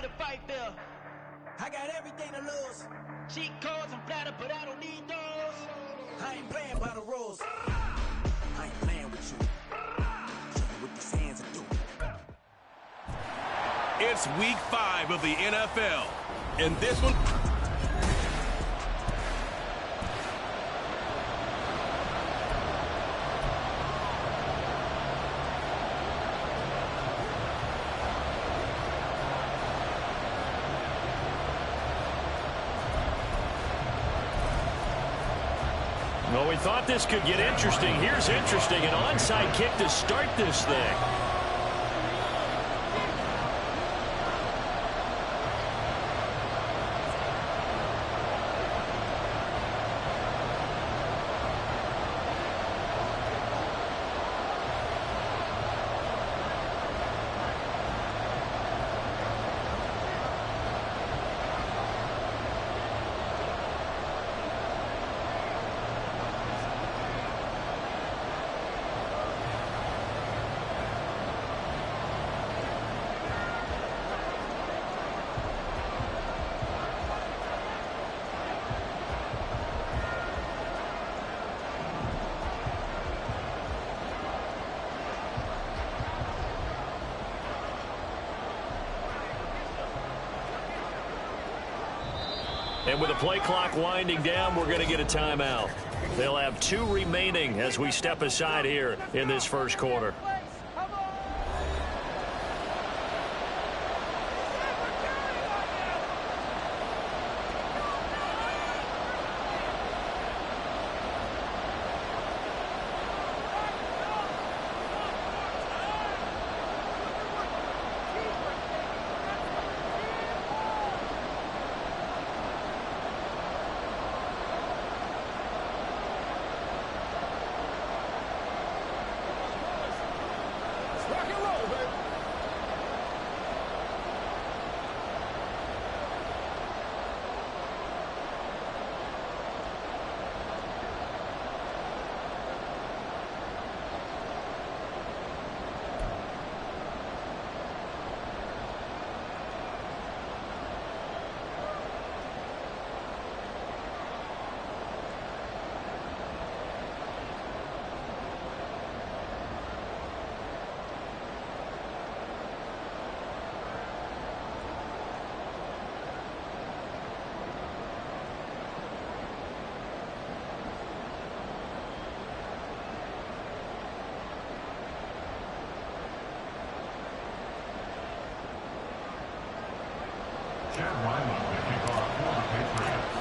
here to fight fair. I got everything to lose. Cheat codes and flatter, but I don't need those. I ain't playing by the rules. I ain't playing with you. Show you what these hands are doing. It's week 5 of the NFL. And this one... Well, we thought this could get interesting. Here's interesting. An onside kick to start this thing. And with the play clock winding down, we're going to get a timeout. They'll have 2 remaining as we step aside here in this first quarter.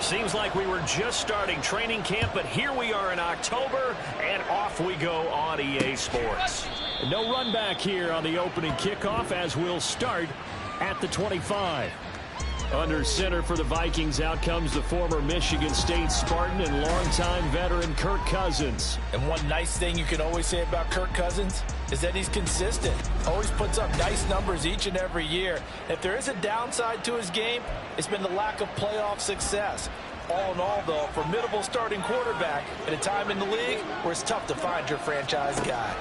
Seems like we were just starting training camp, but here we are in October, and off we go on EA Sports. No run back here on the opening kickoff as we'll start at the 25. Under center for the Vikings, out comes the former Michigan State Spartan and longtime veteran Kirk Cousins. And one nice thing you can always say about Kirk Cousins is that he's consistent. Always puts up nice numbers each and every year. If there is a downside to his game, it's been the lack of playoff success. All in all, though, a formidable starting quarterback at a time in the league where it's tough to find your franchise guy.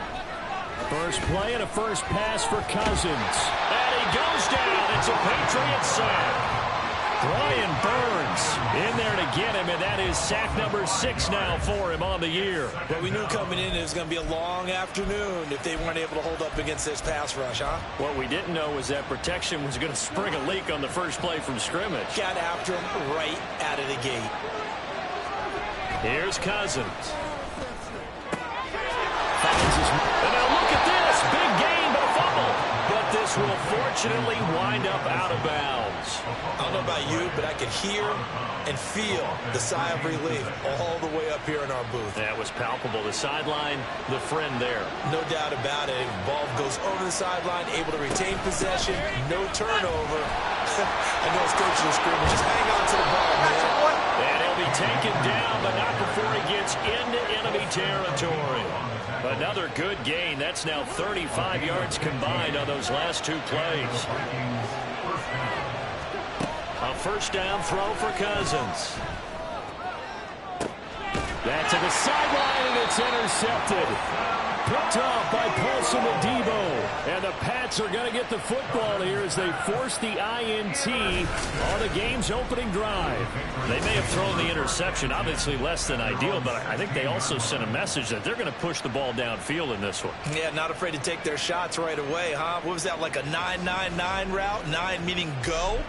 First play and a first pass for Cousins. And he goes down. It's a Patriot sack. Brian Burns in there to get him, and that is sack number 6 now for him on the year. But we knew coming in it was going to be a long afternoon if they weren't able to hold up against this pass rush, huh? What we didn't know was that protection was going to spring a leak on the first play from scrimmage. Got after him right out of the gate. Here's Cousins. Finds his... And now look at this. Big gain, but a fumble. But this will fortunately wind up out of bounds. I don't know about you, but I could hear and feel the sigh of relief all the way up here in our booth. That was palpable. The sideline, the friend there. No doubt about it. Ball goes over the sideline, able to retain possession, no turnover. I know it's coaching the scrimmage. Just hang on to the ball, man. And he'll be taken down, but not before he gets into enemy territory. Another good gain. That's now 35 yards combined on those last 2 plays. A first down throw for Cousins. That's to the sideline, and it's intercepted. Picked off by Paulson Adebo. And the Pats are going to get the football here as they force the INT on the game's opening drive. They may have thrown the interception, obviously less than ideal, but I think they also sent a message that they're going to push the ball downfield in this one. Yeah, not afraid to take their shots right away, huh? What was that, like a 9-9-9 route? 9 meaning go?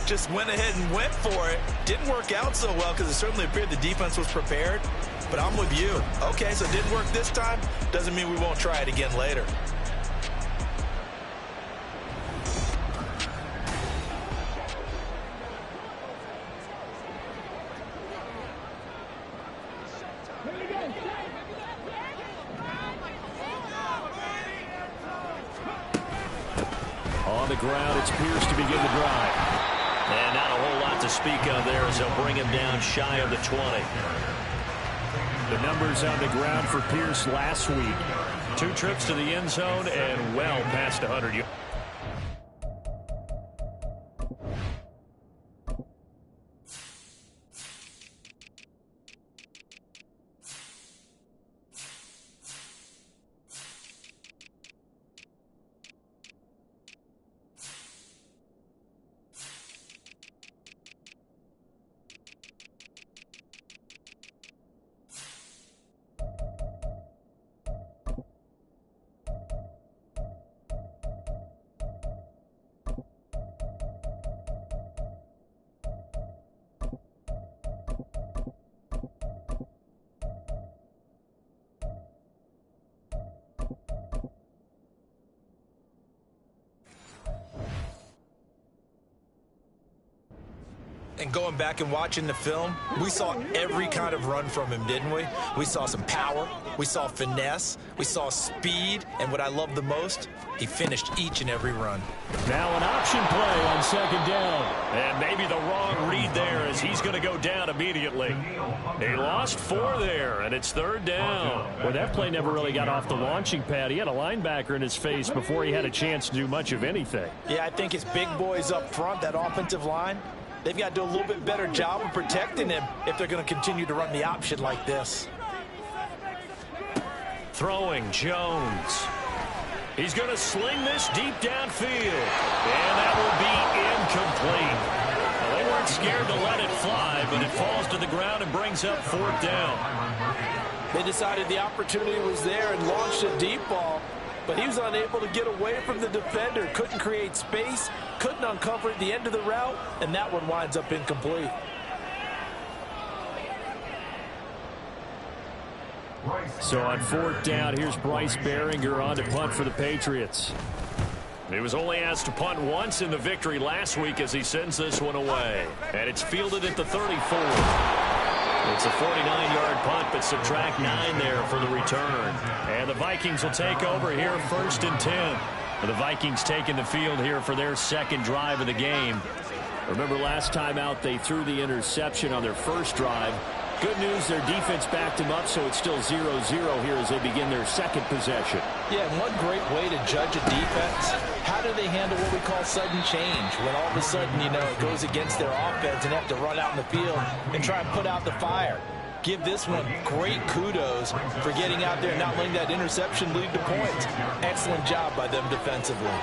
Just went ahead and went for it. Didn't work out so well because it certainly appeared the defense was prepared. But I'm with you. Okay, so it didn't work this time. Doesn't mean we won't try it again later. On the ground, it's Pierce to begin the drive. And not a whole lot to speak of there as they'll bring him down shy of the 20. The numbers on the ground for Pierce last week. 2 trips to the end zone and well past 100 yards. And going back and watching the film, we saw every kind of run from him, didn't we? We saw some power, we saw finesse, we saw speed, and what I love the most, he finished each and every run. Now an option play on second down. And maybe the wrong read there as he's going to go down immediately. He lost 4 there, and it's 3rd down. Well, that play never really got off the launching pad. He had a linebacker in his face before he had a chance to do much of anything. Yeah, I think his big boys up front, that offensive line, they've got to do a little bit better job of protecting him if they're going to continue to run the option like this. Throwing Jones. He's going to sling this deep downfield. And that will be incomplete. Well, they weren't scared to let it fly, but it falls to the ground and brings up 4th down. They decided the opportunity was there and launched a deep ball, but he was unable to get away from the defender. Couldn't create space, couldn't uncover at the end of the route, and that one winds up incomplete. So on 4th down, here's Bryce Baringer on to punt for the Patriots. He was only asked to punt once in the victory last week as he sends this one away. And it's fielded at the 34. It's a 49-yard punt, but subtract 9 there for the return. And the Vikings will take over here 1st and 10. The Vikings taking the field here for their 2nd drive of the game. Remember last time out they threw the interception on their first drive. Good news, their defense backed them up, so it's still 0-0 here as they begin their 2nd possession. Yeah, and one great way to judge a defense, how do they handle what we call sudden change? When all of a sudden, you know, it goes against their offense and they have to run out in the field and try and put out the fire. Give this one great kudos for getting out there and not letting that interception lead to points. Excellent job by them defensively.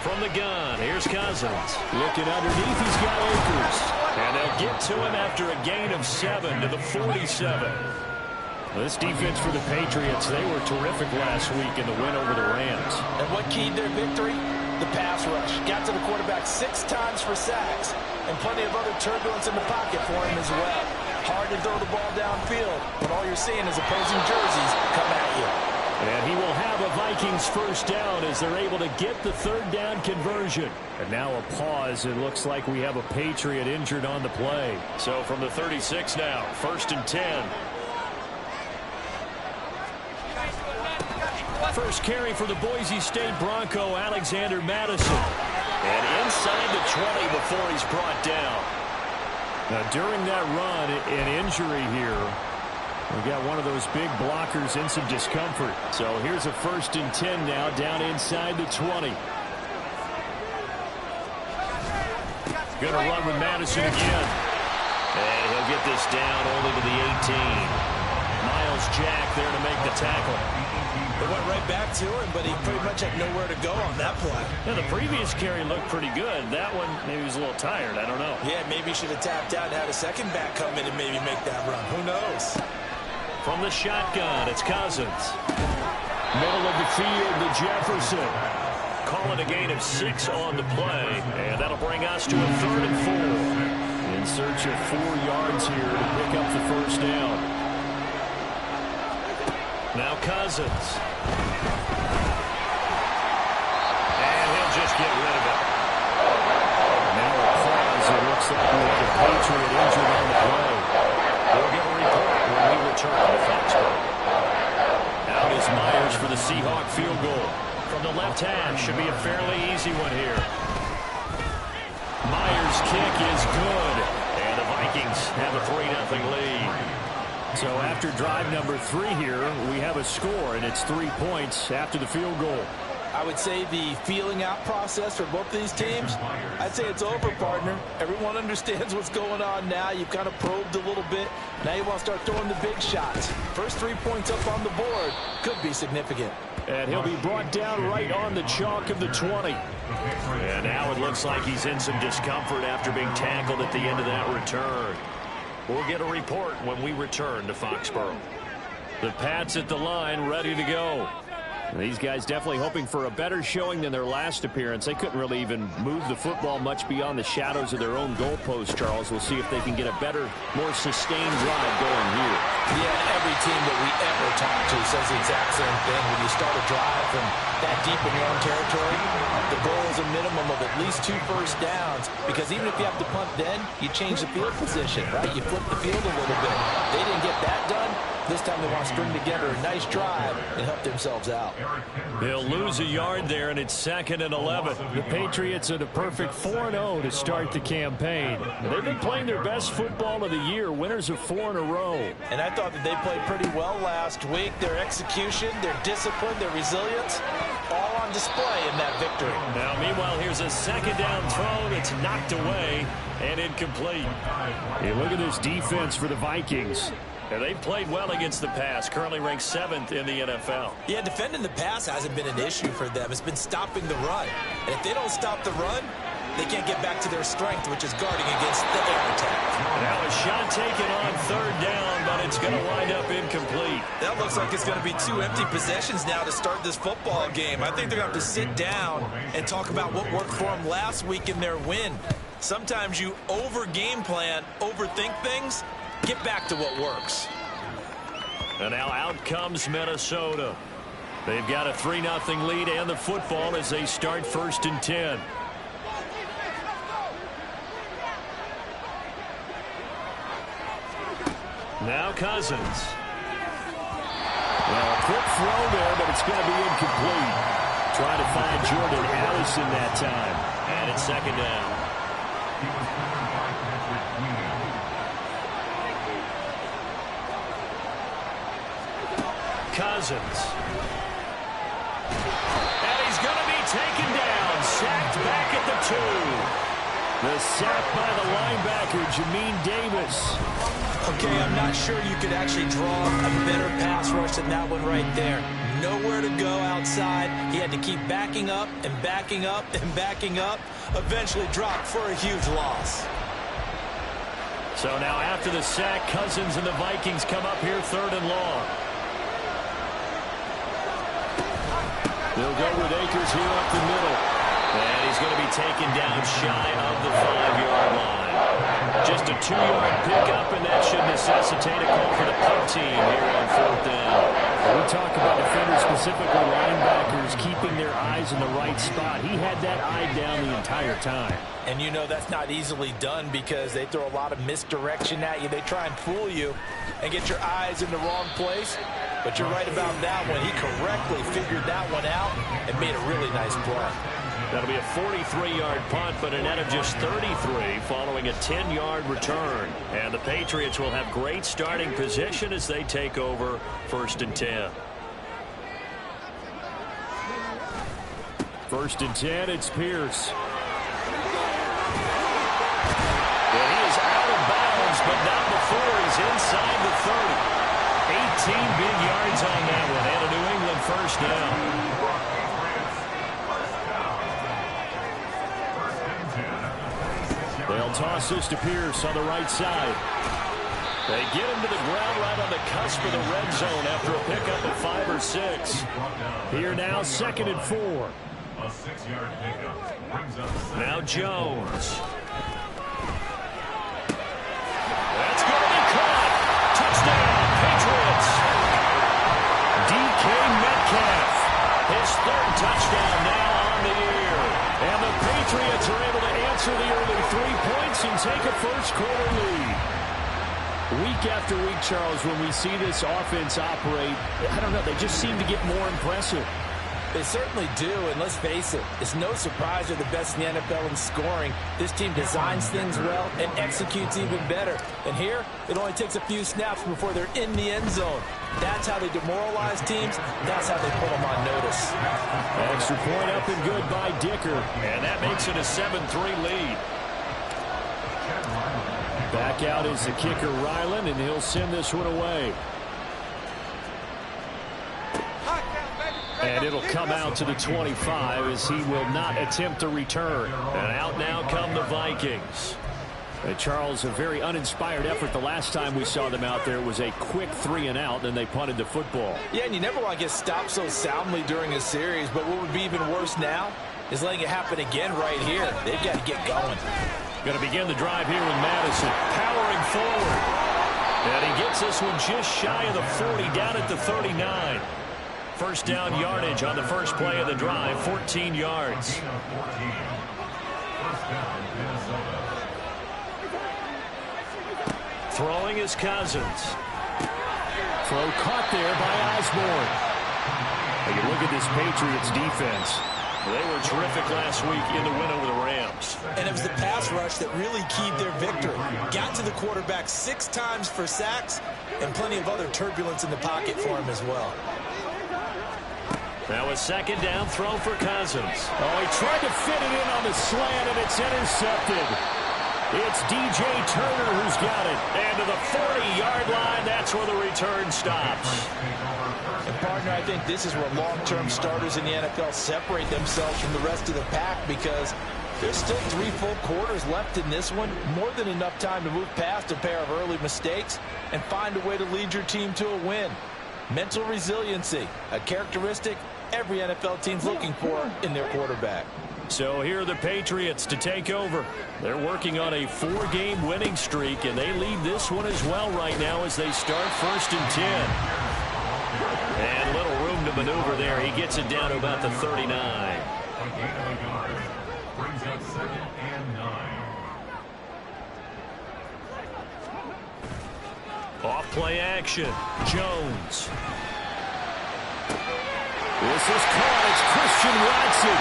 From the gun, here's Cousins. Looking underneath, he's got Akers. And they'll get to him after a gain of 7 to the 47. Well, this defense for the Patriots, they were terrific last week in the win over the Rams. And what keyed their victory? The pass rush. Got to the quarterback 6 times for sacks, and plenty of other turbulence in the pocket for him as well. Hard to throw the ball downfield, but all you're seeing is opposing jerseys come at you. And he will have a Vikings 1st down as they're able to get the 3rd down conversion. And now a pause. It looks like we have a Patriot injured on the play. So from the 36 now, 1st and 10. First carry for the Boise State Bronco, Alexander Madison. And inside the 20 before he's brought down. Now during that run, an injury here. We got one of those big blockers in some discomfort. So here's a 1st and 10 now, down inside the 20. Going to run with Madison again. And he'll get this down only to the 18. Miles Miles Jack there to make the tackle. It went right back to him, but he pretty much had nowhere to go on that play. Yeah, the previous carry looked pretty good. That one, maybe he was a little tired. I don't know. Yeah, maybe he should have tapped out and had a second back come in and maybe make that run. Who knows? From the shotgun, it's Cousins. Middle of the field to Jefferson. Call it a gain of 6 on the play, and that'll bring us to a 3rd and 4. In search of 4 yards here to pick up the first down. Now Cousins. And he'll just get rid of it. Now a pause. It looks like we have a Patriot injured on the play. We'll get a report when we return to Foxborough. Out is Myers for the Seahawk field goal. From the left hash, should be a fairly easy one here. Myers' kick is good. And the Vikings have a 3-0 lead. So after drive number 3 here, we have a score, and it's 3 points after the field goal. I would say the feeling out process for both of these teams, I'd say it's over, partner. Everyone understands what's going on now. You've kind of probed a little bit. Now you want to start throwing the big shots. First 3 points up on the board could be significant. And he'll be brought down right on the chalk of the 20. And now it looks like he's in some discomfort after being tackled at the end of that return. We'll get a report when we return to Foxborough. The Pats at the line, ready to go. These guys definitely hoping for a better showing than their last appearance. They couldn't really even move the football much beyond the shadows of their own goalpost, Charles. We'll see if they can get a better, more sustained drive going here. Yeah, every team that we ever talk to says the exact same thing. When you start a drive from that deep in your own territory, the goal is a minimum of at least 2 first downs, because even if you have to punt then, you change the field position, right? You flip the field a little bit. They didn't get that done. This time they want to string together a nice drive and help themselves out. They'll lose a yard there, and it's 2nd and 11. The Patriots are the perfect 4-0 to start the campaign. They've been playing their best football of the year, winners of 4 in a row. And I thought that they played pretty well last week. Their execution, their discipline, their resilience, all on display in that victory. Now, meanwhile, here's a 2nd down throw that's knocked away and incomplete. Hey, look at this defense for the Vikings. And they've played well against the pass, currently ranked 7th in the NFL. Yeah, defending the pass hasn't been an issue for them. It's been stopping the run. And if they don't stop the run, they can't get back to their strength, which is guarding against the air attack. Now a shot taken on 3rd down, but it's going to wind up incomplete. That looks like it's going to be 2 empty possessions now to start this football game. I think they're going to have to sit down and talk about what worked for them last week in their win. Sometimes you over-game plan, overthink things. Get back to what works. And now out comes Minnesota. They've got a 3-0 lead and the football as they start 1st and 10. Now Cousins. Well, a quick throw there, but it's going to be incomplete. Trying to find Jordan Allison that time. And it's 2nd down. Cousins. And he's going to be taken down. Sacked back at the 2. The sack by the linebacker, Jamin Davis. Okay, I'm not sure you could actually draw a better pass rush than that one right there. Nowhere to go outside. He had to keep backing up and backing up and backing up. Eventually dropped for a huge loss. So now after the sack, Cousins and the Vikings come up here 3rd and long. They'll go with Akers here up the middle. And he's going to be taken down shy of the 5-yard line. Just a 2-yard pickup, and that should necessitate a call for the punt team here on 4th down. We talk about defenders, specifically linebackers, keeping their eyes in the right spot. He had that eye down the entire time. And you know that's not easily done because they throw a lot of misdirection at you. They try and fool you and get your eyes in the wrong place. But you're right about that one. He correctly figured that one out and made a really nice play. That'll be a 43-yard punt, but a net of just 33 following a 10-yard return. And the Patriots will have great starting position as they take over 1st and 10. 1st and 10, it's Pierce. And he is out of bounds, but not before he's inside the 30. 18 hands on that one, and a New England first down. They'll toss this to Pierce on the right side. They get him to the ground right on the cusp of the red zone after a pickup of 5 or 6. Here now, 2nd and 4. A 6-yard pickup brings up now Jones. That's going to be caught. Touchdown, Patriots. DK Metcalf, his 3rd touchdown now on the year. And the Patriots are able to answer the early 3 points and take a first-quarter lead. Week after week, Charles, when we see this offense operate, I don't know, they just seem to get more impressive. They certainly do, and let's face it, it's no surprise they're the best in the NFL in scoring. This team designs things well and executes even better. And here, it only takes a few snaps before they're in the end zone. That's how they demoralize teams. That's how they put them on notice. Extra point up and good by Dicker. And that makes it a 7-3 lead. Back out is the kicker, Ryland, and he'll send this one away. And it'll come out to the 25 as he will not attempt to return. And out now come the Vikings. Charles, a very uninspired effort the last time we saw them out there. It was a quick 3-and-out, and they punted the football. Yeah, and you never want to get stopped so soundly during a series, but what would be even worse now is letting it happen again right here. They've got to get going. Going to begin the drive here with Madison, powering forward. And he gets this one just shy of the 40, down at the 39. First down yardage on the first play of the drive, 14 yards. Throwing is Cousins. Throw caught there by Osborne. You look at this Patriots defense. They were terrific last week in the win over the Rams. And it was the pass rush that really keyed their victory. Got to the quarterback 6 times for sacks and plenty of other turbulence in the pocket for him as well. Now a second down throw for Cousins. Oh, he tried to fit it in on the slant, and it's intercepted. It's DJ Turner who's got it. And to the 40-yard line, that's where the return stops. And, partner, I think this is where long-term starters in the NFL separate themselves from the rest of the pack because there's still 3 full quarters left in this one. More than enough time to move past a pair of early mistakes and find a way to lead your team to a win. Mental resiliency, a characteristic every NFL team's looking for in their quarterback. So here are the Patriots to take over. They're working on a 4-game winning streak, and they lead this one as well right now as they start 1st and 10. And little room to maneuver there. He gets it down to about the 39. brings up 2nd and 9. Off play action. Jones. This is caught. It's Christian Watson.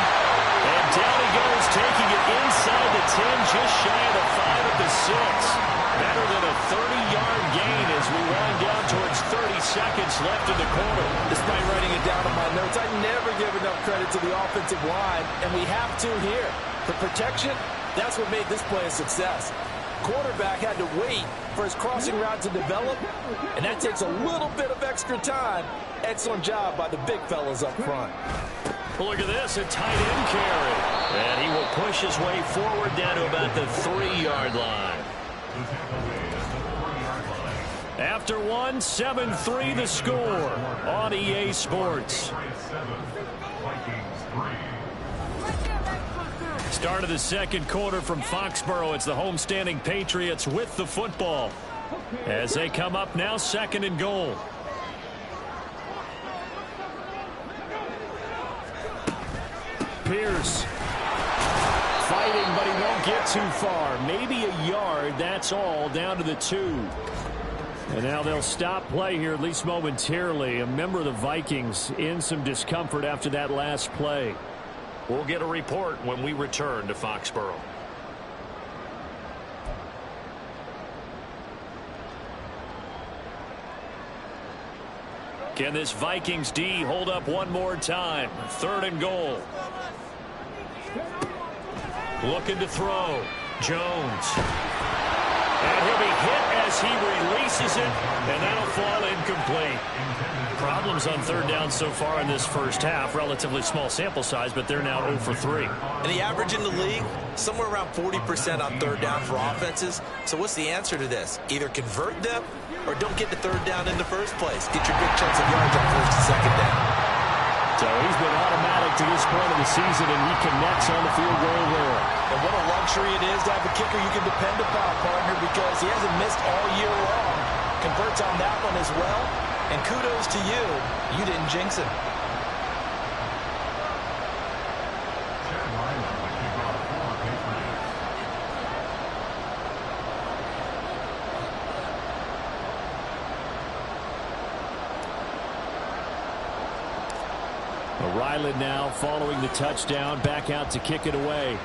And down he goes, taking it inside the 10, just shy of the 5 at the 6. Better than a 30-yard gain as we wind down towards 30 seconds left in the quarter. Despite writing it down in my notes, I never give enough credit to the offensive line, and we have to here. For protection, that's what made this play a success. Quarterback had to wait for his crossing route to develop, and that takes a little bit of extra time. Excellent job by the big fellas up front. Look at this, a tight end carry. And he will push his way forward down to about the 3-yard line. After 1, 7-3 the score on EA Sports. Start of the second quarter from Foxborough. It's the homestanding Patriots with the football as they come up now 2nd and goal. Pierce fighting, but he won't get too far. Maybe a yard, that's all, down to the 2. And now they'll stop play here, at least momentarily. A member of the Vikings in some discomfort after that last play. We'll get a report when we return to Foxborough. Can this Vikings D hold up one more time? 3rd and goal. Looking to throw. Jones. And he'll be hit as he releases it, and that'll fall incomplete. Problems on third down so far in this first half. Relatively small sample size, but they're now 0 for 3. And the average in the league, somewhere around 40% on third down for offenses. So what's the answer to this? Either convert them or don't get the third down in the first place. Get your big chunks of yards on first and second down. So he's been automatic to this point of the season, and he connects on the field goal there. And what a luxury it is to have a kicker you can depend upon, partner, because he hasn't missed all year long. Converts on that one as well. And kudos to you. You didn't jinx him. Ryland now following the touchdown, back out to kick it away.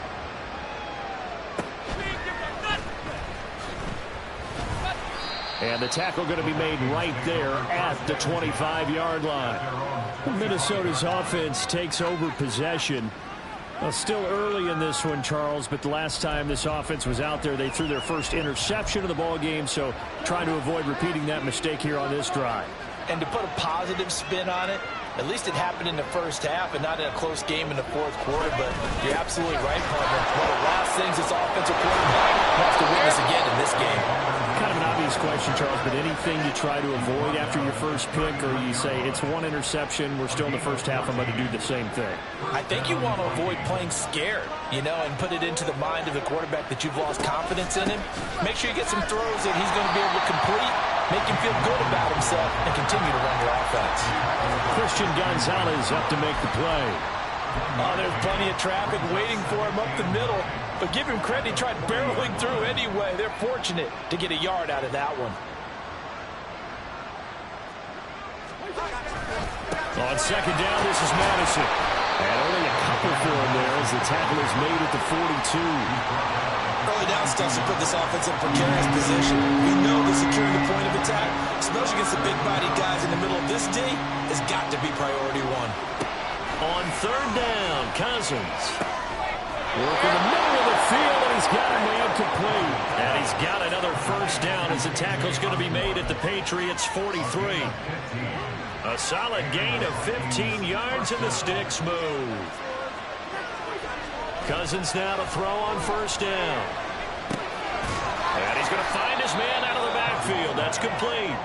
And the tackle going to be made right there at the 25-yard line. Minnesota's offense takes over possession. Well, still early in this one, Charles, but the last time this offense was out there, they threw their first interception of the ball game, so trying to avoid repeating that mistake here on this drive. And to put a positive spin on it, at least it happened in the first half and not in a close game in the fourth quarter, but you're absolutely right, partner. One of the last things this offensive quarterback wants to witness again in this game. Kind of an obvious question, Charles, but anything you try to avoid after your first pick, or you say it's one interception, we're still in the first half, I'm going to do the same thing? I think you want to avoid playing scared, and put it into the mind of the quarterback that you've lost confidence in him. Make sure you get some throws that he's going to be able to complete, make him feel good about himself, and continue to run your offense. Christian Gonzalez up to make the play. Oh, there's plenty of traffic waiting for him up the middle. But give him credit, he tried barreling through anyway. They're fortunate to get a yard out of that one. On second down, this is Madison. And only a couple for him there as the tackle is made at the 42. Early down stuff to put this offense in a precarious position. We know that securing the point of attack, especially against the big-bodied guys in the middle of this D, has got to be priority one. On third down, Cousins. Working the middle of the field, and he's got a man complete. And he's got another first down as the tackle's going to be made at the Patriots' 43. A solid gain of 15 yards, and the sticks move. Cousins now to throw on first down. And he's going to find his man out of the backfield. That's complete.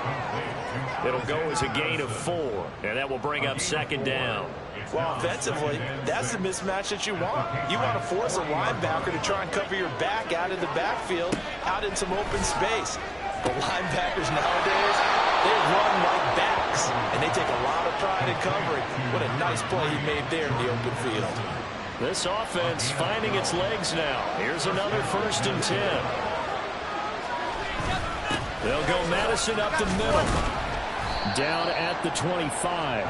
It'll go as a gain of 4, and that will bring up second down. Well, offensively, that's the mismatch that you want. You want to force a linebacker to try and cover your back out in the backfield, out in some open space. But linebackers nowadays, they run like backs, and they take a lot of pride in covering. What a nice play he made there in the open field. This offense finding its legs now. Here's another 1st and 10. They'll go Madison up the middle. Down at the 25.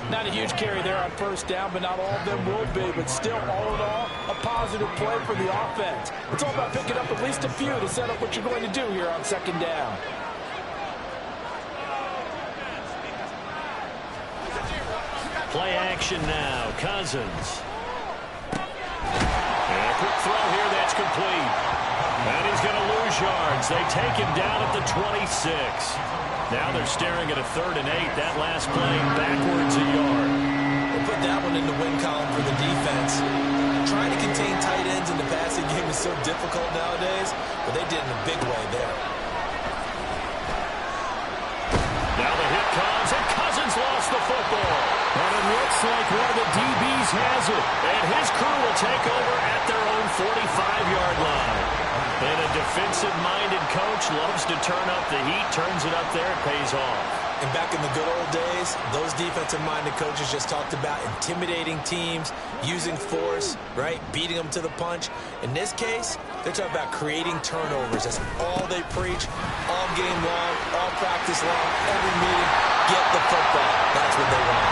Not a huge carry there on first down, but not all of them will be. But still, all in all, a positive play for the offense. It's all about picking up at least a few to set up what you're going to do here on second down. Play action now. Cousins. And a quick throw here. That's complete. And he's going to lose yards. They take him down at the 26. Now they're staring at a 3rd and 8. That last play backwards a yard. We'll put that one in the win column for the defense. Trying to contain tight ends in the passing game is so difficult nowadays, but they did in a big way there. Now the hit comes, and Cousins lost the football. And it looks like one of the DBs has it. And his crew will take over at their own 45-yard line. And a defensive-minded coach loves to turn up the heat, turns it up there, it pays off. And back in the good old days, those defensive-minded coaches just talked about intimidating teams, using force, right, beating them to the punch. In this case, they're talking about creating turnovers. That's all they preach, all game long, all practice long, every meeting. Get the football. That's what they want.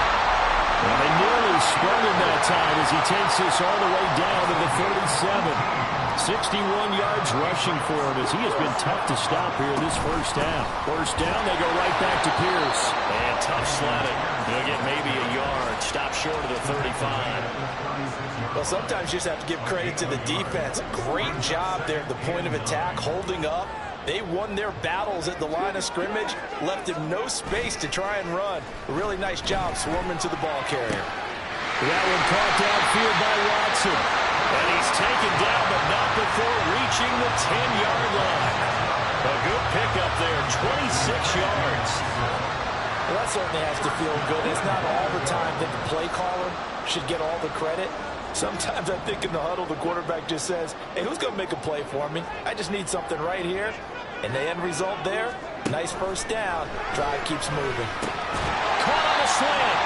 Well, they nearly sprung him that time as he takes this all the way down to the 37. So 61 yards rushing for him as he has been tough to stop here in this first half. First down, they go right back to Pierce. And tough sledding. He'll get maybe a yard. Stop short of the 35. Well, sometimes you just have to give credit to the defense. Great job there at the point of attack, holding up. They won their battles at the line of scrimmage, left him no space to try and run. A really nice job swarming to the ball carrier. That one caught downfield by Watson. And he's taken down, but not before reaching the 10-yard line. A good pickup there, 26 yards. Well, that certainly has to feel good. It's not all the time that the play caller should get all the credit. Sometimes I think in the huddle, the quarterback just says, hey, who's going to make a play for me? I just need something right here. And the end result there, nice first down. Drive keeps moving. Caught on a slant.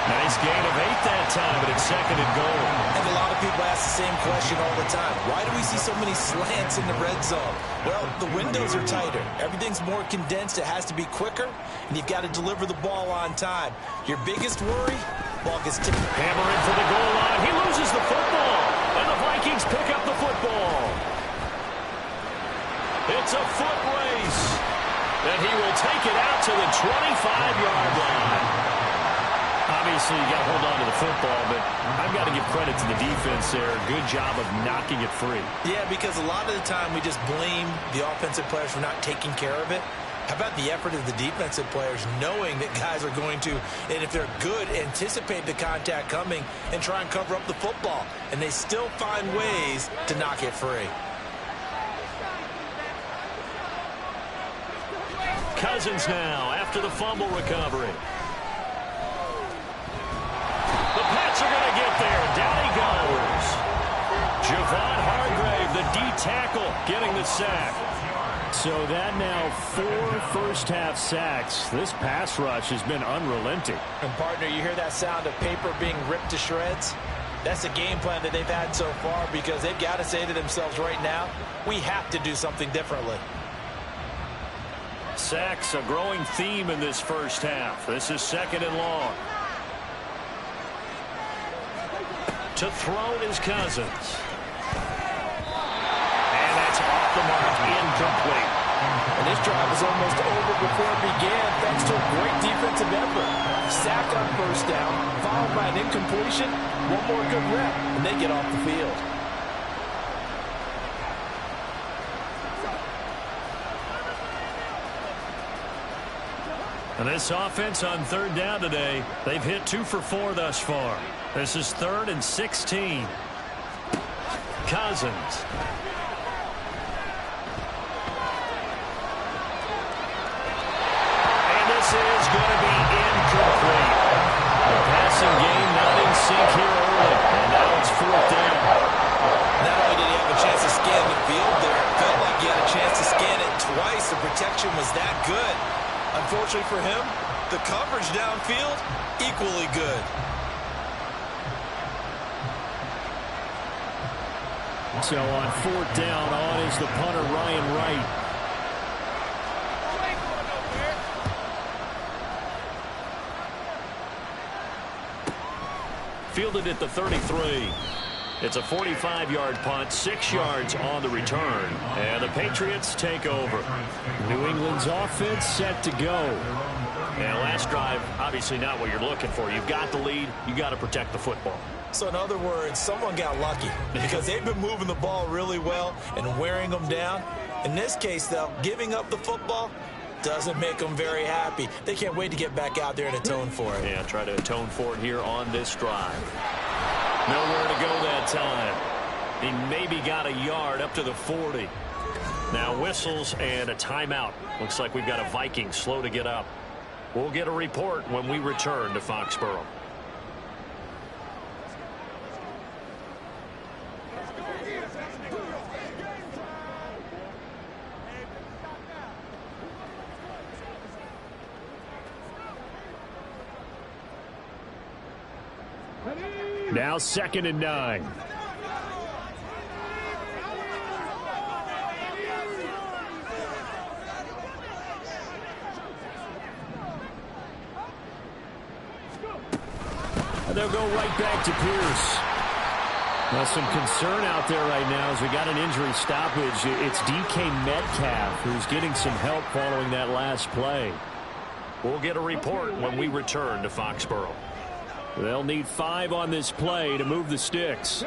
Nice gain of 8 that time, but it's 2nd and goal. And a lot of people ask the same question all the time. Why do we see so many slants in the red zone? Well, the windows are tighter. Everything's more condensed. It has to be quicker, and you've got to deliver the ball on time. Your biggest worry, ball gets tipped. Hammer in for the goal line. He loses the football, and the Vikings pick up the football. It's a foot race, and he will take it out to the 25-yard line. Obviously, you got to hold on to the football, but I've got to give credit to the defense there. Good job of knocking it free. Yeah, because a lot of the time we just blame the offensive players for not taking care of it. How about the effort of the defensive players knowing that guys are going to, and if they're good, anticipate the contact coming and try and cover up the football. And they still find ways to knock it free. Cousins now after the fumble recovery. The Pats are going to get there. Down he goes. Javon Hargrave, the D-tackle, getting the sack. So that now 4 first-half sacks. This pass rush has been unrelenting. And, partner, you hear that sound of paper being ripped to shreds? That's the game plan that they've had so far because they've got to say to themselves right now, we have to do something differently. Sacks, a growing theme in this first half. This is 2nd and long. To throw is Cousins. And that's off the mark, incomplete. And this drive was almost over before it began thanks to a great defensive effort. Sack on first down, followed by an incompletion. One more good rep, and they get off the field. And this offense on 3rd down today, they've hit 2 for 4 thus far. This is 3rd and 16. Cousins. And this is going to be incomplete. The passing game not in sync here early. And now it's 4th down. Not only did he have a chance to scan the field there, it felt like he had a chance to scan it twice. The protection was that good. Unfortunately for him, the coverage downfield, equally good. So on 4th down, on is the punter, Ryan Wright. Fielded at the 33. It's a 45-yard punt, 6 yards on the return. And the Patriots take over. New England's offense set to go. And last drive, obviously not what you're looking for. You've got the lead. You got to protect the football. So in other words, someone got lucky because they've been moving the ball really well and wearing them down. In this case, though, giving up the football doesn't make them very happy. They can't wait to get back out there and atone for it. Yeah, try to atone for it here on this drive. Nowhere to go that time. He maybe got a yard up to the 40. Now whistles and a timeout. Looks like we've got a Viking slow to get up. We'll get a report when we return to Foxborough. Now 2nd and 9. And they'll go right back to Pierce. Well, some concern out there right now as we got an injury stoppage. It's DK Metcalf who's getting some help following that last play. We'll get a report when we return to Foxborough. They'll need 5 on this play to move the sticks.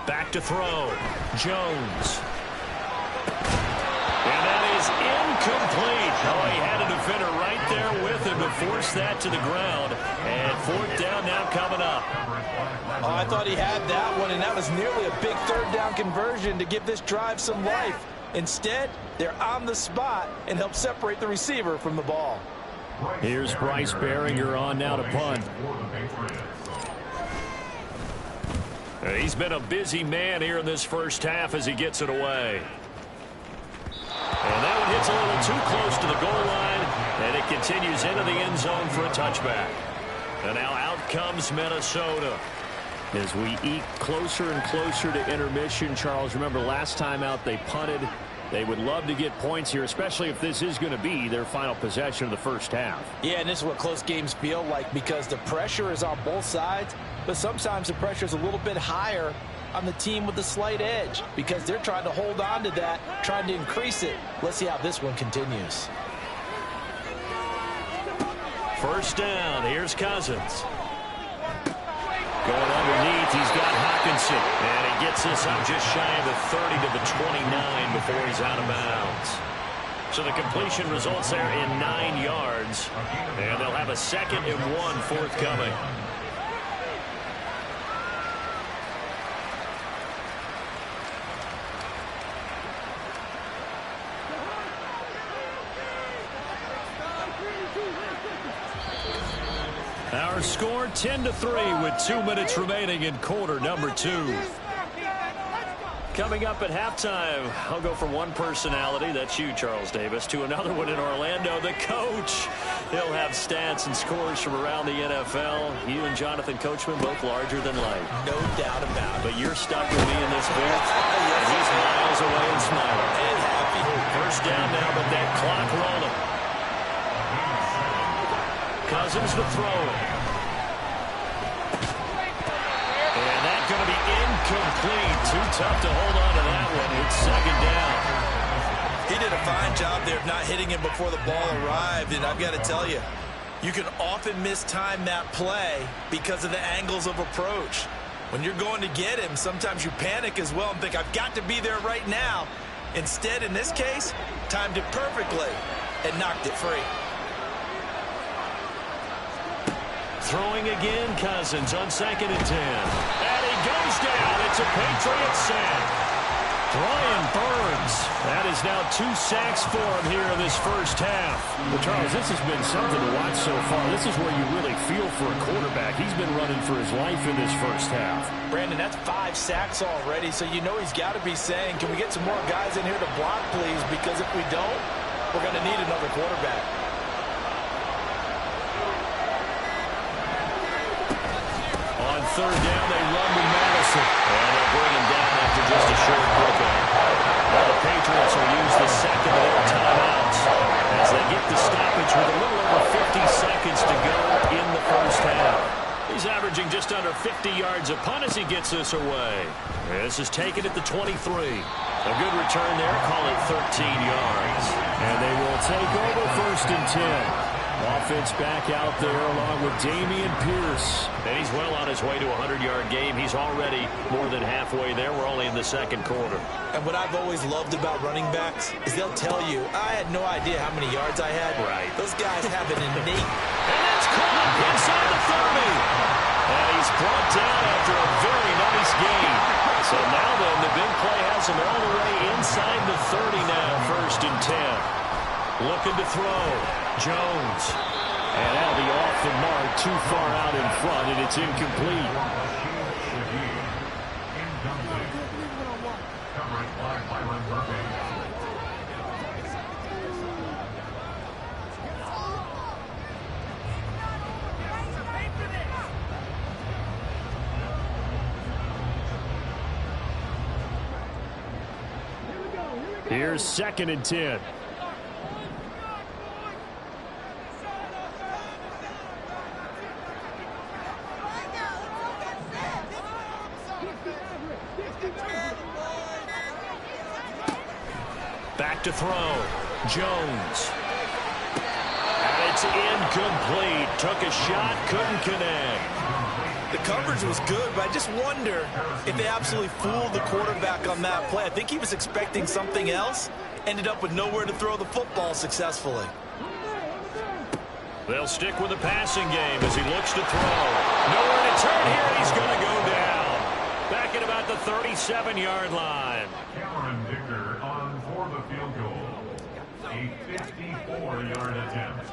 Back to throw. Jones. And that is incomplete. Oh, he had a defender right there with him to force that to the ground. And 4th down now coming up. Oh, I thought he had that one, and that was nearly a big 3rd down conversion to give this drive some life. Instead, they're on the spot and help separate the receiver from the ball. Here's Bryce Baringer on now to punt. He's been a busy man here in this first half as he gets it away. And that one hits a little too close to the goal line, and it continues into the end zone for a touchback. And now out comes Minnesota. As we eke closer and closer to intermission, Charles, remember last time out they punted. They would love to get points here, especially if this is going to be their final possession of the first half. Yeah, and this is what close games feel like because the pressure is on both sides, but sometimes the pressure is a little bit higher on the team with the slight edge because they're trying to hold on to that, trying to increase it. Let's see how this one continues. First down, here's Cousins. Going underneath, he's got Hockenson. And he gets this up just shy of the 30 to the 29 before he's out of bounds. So the completion results there in 9 yards. And they'll have a 2nd and 1 forthcoming. Our score 10-3 with 2 minutes remaining in quarter number 2. Coming up at halftime, I'll go from one personality, that's you, Charles Davis, to another one in Orlando, the coach. He'll have stats and scores from around the NFL. You and Jonathan Coachman both larger than life. No doubt about it. But you're stuck with me in this booth, and he's miles away and smiling. And happy. First down now, but that clock rolling. Cousins to throw. And that's going to be incomplete. Too tough to hold on to that one. It's 2nd down. He did a fine job there of not hitting him before the ball arrived, and I've got to tell you, you can often mistime that play because of the angles of approach. When you're going to get him, sometimes you panic as well and think, I've got to be there right now. Instead, in this case, timed it perfectly and knocked it free. Throwing again, Cousins on 2nd and 10. And he goes down. It's a Patriot sack. Brian Burns. That is now 2 sacks for him here in this first half. Well, Charles, this has been something to watch so far. This is where you really feel for a quarterback. He's been running for his life in this first half. Brandon, that's 5 sacks already, so you know he's got to be saying, can we get some more guys in here to block, please? Because if we don't, we're going to need another quarterback. On 3rd down, they run with Madison. And they'll bring him down after just a short pickup. Now the Patriots will use the 2nd of their timeouts as they get the stoppage with a little over 50 seconds to go in the first half. He's averaging just under 50 yards a punt as he gets this away. This is taken at the 23. A good return there. Call it 13 yards. And they will take over 1st and 10. Offense back out there along with Dameon Pierce. And he's well on his way to a 100-yard game. He's already more than halfway there. We're only in the 2nd quarter. And what I've always loved about running backs is they'll tell you, I had no idea how many yards I had. Right. Those guys have an innate. And that's caught inside the 30. And he's brought down after a very nice gain. So now then, the big play has him all the way inside the 30 now, 1st and 10. Looking to throw. Jones. And that'll be off the mark, too far out in front, and it's incomplete. Here's 2nd and 10. Back to throw. Jones. And it's incomplete. Took a shot, couldn't connect. The coverage was good, but I just wonder if they absolutely fooled the quarterback on that play. I think he was expecting something else. Ended up with nowhere to throw the football successfully. They'll stick with the passing game as he looks to throw. Nowhere to turn here, and he's going to go down. Back at about the 37-yard line. Cameron Dicker on for the field goal. A 54-yard attempt.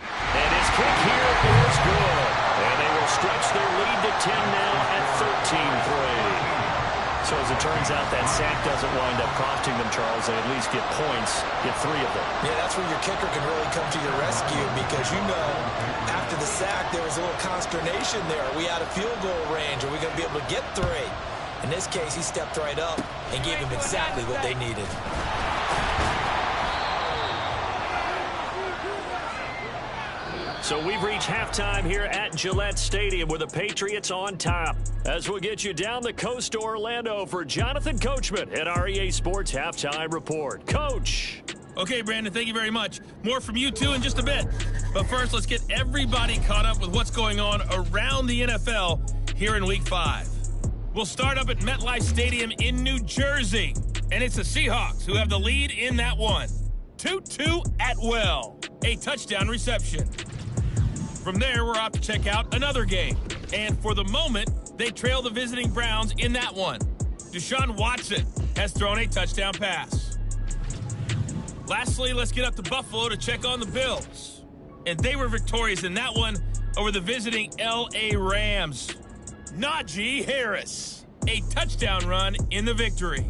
And his kick here is good. And they will stretch their lead to 10 now at 13-3. So as it turns out, that sack doesn't wind up costing them, Charles. They at least get points, get 3 of them. Yeah, that's where your kicker can really come to your rescue because, you know, after the sack, there was a little consternation there. Are we out of field goal range? Are we going to be able to get 3? In this case, he stepped right up and gave them exactly what they needed. So we've reached halftime here at Gillette Stadium with the Patriots on top. As we'll get you down the coast to Orlando for Jonathan Coachman at our EA Sports Halftime Report. Coach. Okay, Brandon, thank you very much. More from you two in just a bit. But first, let's get everybody caught up with what's going on around the NFL here in Week 5. We'll start up at MetLife Stadium in New Jersey. And it's the Seahawks who have the lead in that one. Tutu Atwell, a touchdown reception. From there, we're off to check out another game. And for the moment, they trail the visiting Browns in that one. Deshaun Watson has thrown a touchdown pass. Lastly, let's get up to Buffalo to check on the Bills. And they were victorious in that one over the visiting L.A. Rams. Najee Harris, a touchdown run in the victory.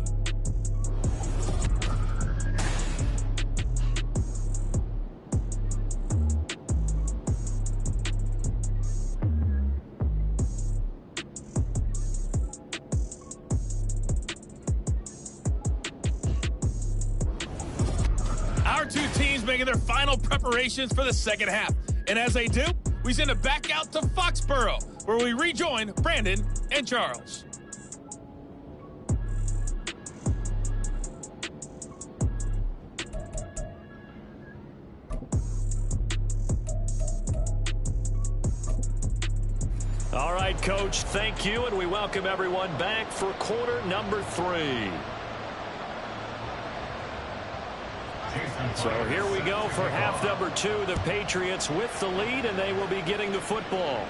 Two teams making their final preparations for the second half. And as they do, we send it back out to Foxborough, where we rejoin Brandon and Charles. All right, Coach, thank you, and we welcome everyone back for quarter number 3. So here we go for half number 2. The Patriots with the lead, and they will be getting the football.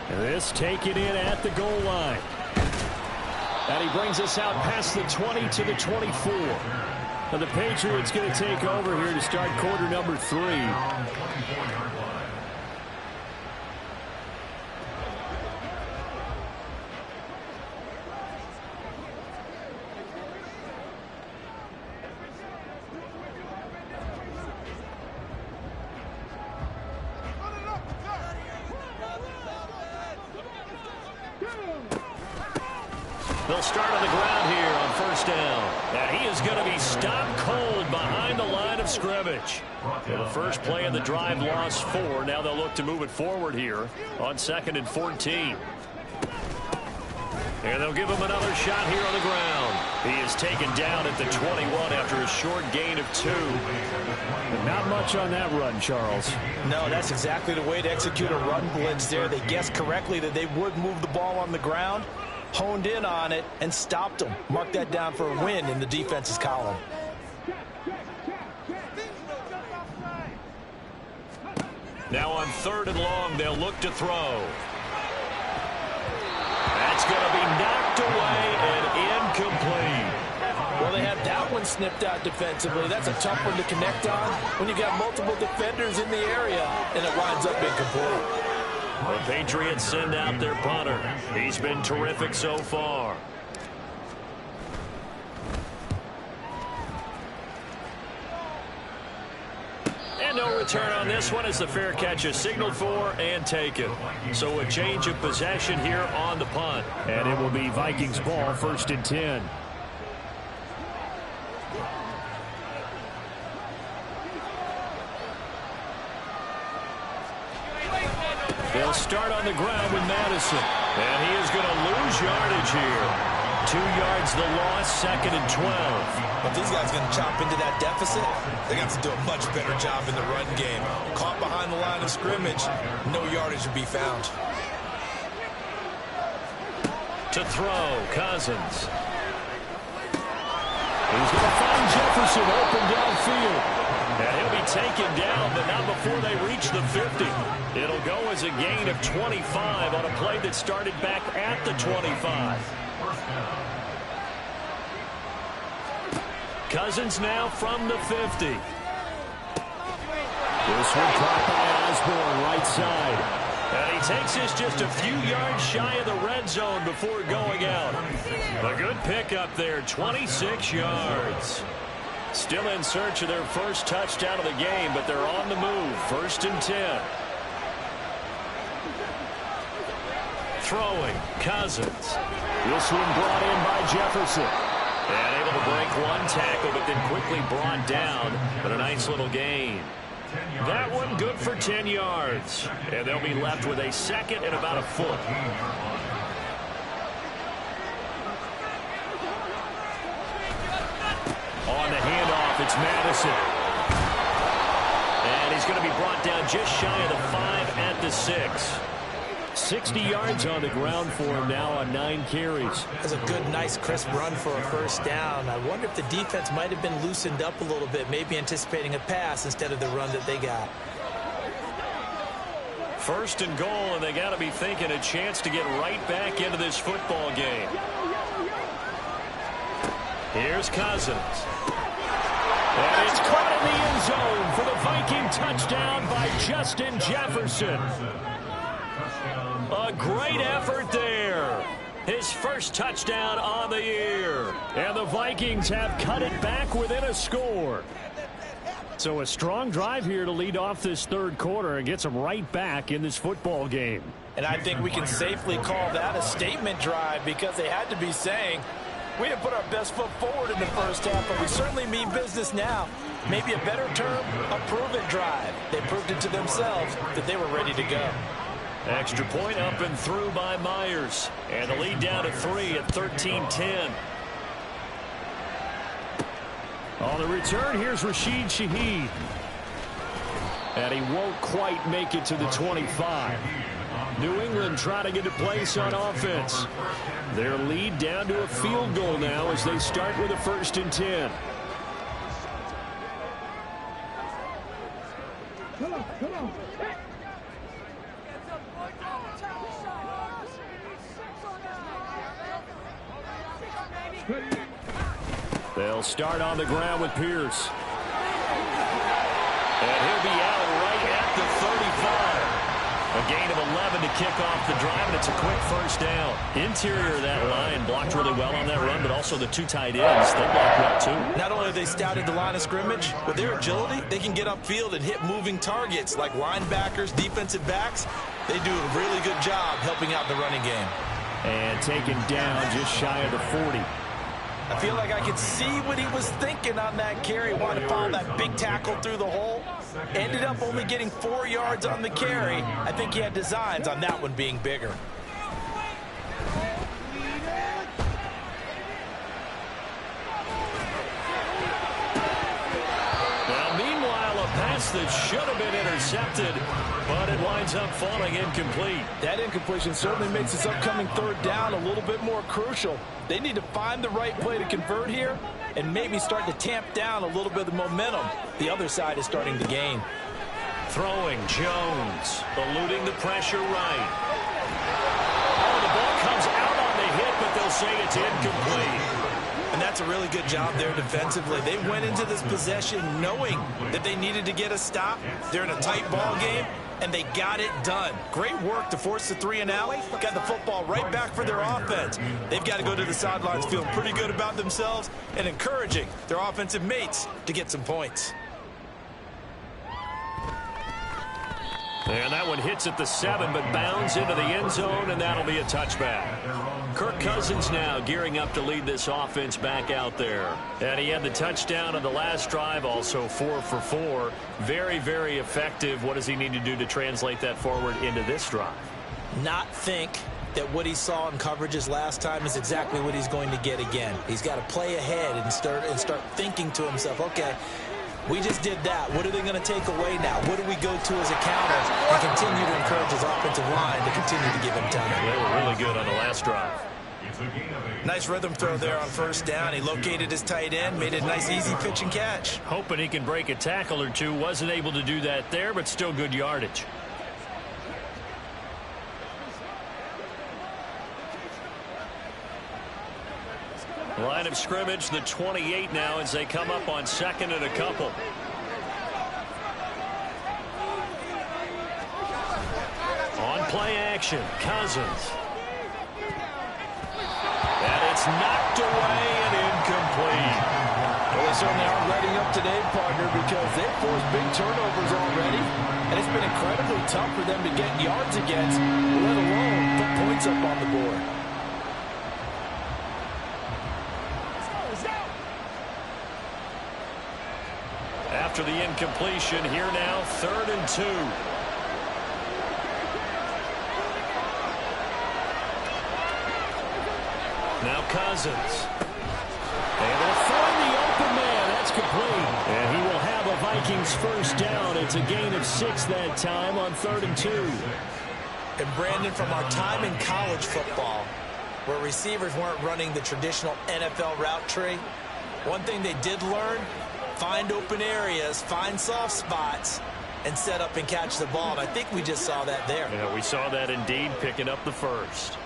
And this taken in at the goal line. And he brings us out past the 20 to the 24. And the Patriots going to take over here to start quarter number 3. They'll start on the ground here on first down. And he is going to be stopped cold behind the line of scrimmage. And the first play of the drive lost 4. Now they'll look to move it forward here on 2nd and 14. And they'll give him another shot here on the ground. He is taken down at the 21 after a short gain of 2. Not much on that run, Charles. No, that's exactly the way to execute a run blitz there. They guessed correctly that they would move the ball on the ground, honed in on it, and stopped them. Mark that down for a win in the defense's column. Now on 3rd and long, they'll look to throw. That's going to be knocked away and incomplete. Well, they had that one snipped out defensively. That's a tough one to connect on when you got multiple defenders in the area, and it winds up incomplete. The Patriots send out their punter. He's been terrific so far. And no return on this one as the fair catch is signaled for and taken. So a change of possession here on the punt. And it will be Vikings ball, 1st and 10. They'll start on the ground with Madison. And he is going to lose yardage here. 2 yards the loss, 2nd and 12. If these guys are going to chop into that deficit, they're going to have to do a much better job in the run game. Caught behind the line of scrimmage, no yardage to be found. To throw, Cousins. He's going to find Jefferson open downfield. And he'll be taken down, but not before they reach the 50. It'll go as a gain of 25 on a play that started back at the 25. Cousins now from the 50. This one caught by Osborne, right side. And he takes this just a few yards shy of the red zone before going out. A good pickup there, 26 yards. Still in search of their first touchdown of the game, but they're on the move. 1st and 10. Throwing, Cousins. This one brought in by Jefferson. And able to break one tackle, but then quickly brought down. But a nice little gain. That one good for 10 yards. And they'll be left with a 2nd and about a foot. On the handoff, it's Madison. And he's going to be brought down just shy of the 5 at the 6. 60 yards on the ground for him now on 9 carries. That's a good, nice, crisp run for a first down. I wonder if the defense might have been loosened up a little bit, maybe anticipating a pass instead of the run that they got. 1st and goal, and they got to be thinking a chance to get right back into this football game. Here's Cousins. And it's caught in the end zone for the Viking touchdown by Justin Jefferson. A great effort there. His first touchdown on the year. And the Vikings have cut it back within a score. So a strong drive here to lead off this 3rd quarter and gets them right back in this football game. And I think we can safely call that a statement drive because they had to be saying, we didn't put our best foot forward in the first half, but we certainly mean business now. Maybe a better term, a prove-it drive. They proved it to themselves that they were ready to go. Extra point up and through by Myers. And the lead down to 3 at 13-10. On the return, here's Rashid Shaheed. And he won't quite make it to the 25. New England trying to get a place on offense. Their lead down to a field goal now as they start with a 1st and 10. Come on. They'll start on the ground with Pierce. And he'll be out right at the 35. A gain of 11 to kick off the drive, and it's a quick first down. Interior of that line blocked really well on that run, but also the 2 tight ends, they blocked well too. Not only have they scouted the line of scrimmage, with their agility, they can get upfield and hit moving targets like linebackers, defensive backs. They do a really good job helping out the running game. And taken down just shy of the 40. I feel like I could see what he was thinking on that carry. Wanted to follow that big tackle through the hole. Ended up only getting 4 yards on the carry. I think he had designs on that one being bigger. Now, meanwhile, a pass that should have been intercepted, but it winds up falling incomplete. That incompletion certainly makes this upcoming 3rd down a little bit more crucial. They need to find the right play to convert here and maybe start to tamp down a little bit of the momentum the other side is starting to gain. Throwing, Jones, eluding the pressure right. Oh, the ball comes out on the hit, but they'll say it's incomplete. And that's a really good job there defensively. They went into this possession knowing that they needed to get a stop. They're in a tight ball game, and they got it done. Great work to force the 3 and out. Got the football right back for their offense. They've got to go to the sidelines feeling pretty good about themselves and encouraging their offensive mates to get some points. And that one hits at the 7, but bounds into the end zone, and that'll be a touchback. Kirk Cousins now gearing up to lead this offense back out there. And he had the touchdown on the last drive, also 4 for 4. Very, very effective. What does he need to do to translate that forward into this drive? Not think, that what he saw in coverages last time is exactly what he's going to get again. He's got to play ahead and start thinking to himself, okay, we just did that. What are they going to take away now? What do we go to as a counter? And continue to encourage his offensive line to continue to give him time. They were really good on the last drive. Nice rhythm throw there on first down. He located his tight end, made it a nice, easy pitch and catch. Hoping he can break a tackle or two. Wasn't able to do that there, but still good yardage. Line of scrimmage, the 28 now as they come up on second and a couple. On play action, Cousins. And it's knocked away and incomplete. Well, they certainly aren't letting up today, partner, because they've forced big turnovers already. And it's been incredibly tough for them to get yards against, let alone put points up on the board. After the incompletion, here now, 3rd and 2. Now Cousins. And they'll find the open man. That's complete. And he will have a Vikings first down. It's a gain of 6 that time on 3rd and 2. And Brandon, from our time in college football, where receivers weren't running the traditional NFL route tree, one thing they did learn, find open areas, find soft spots, and set up and catch the ball. And I think we just saw that there. Yeah, we saw that indeed, picking up the first.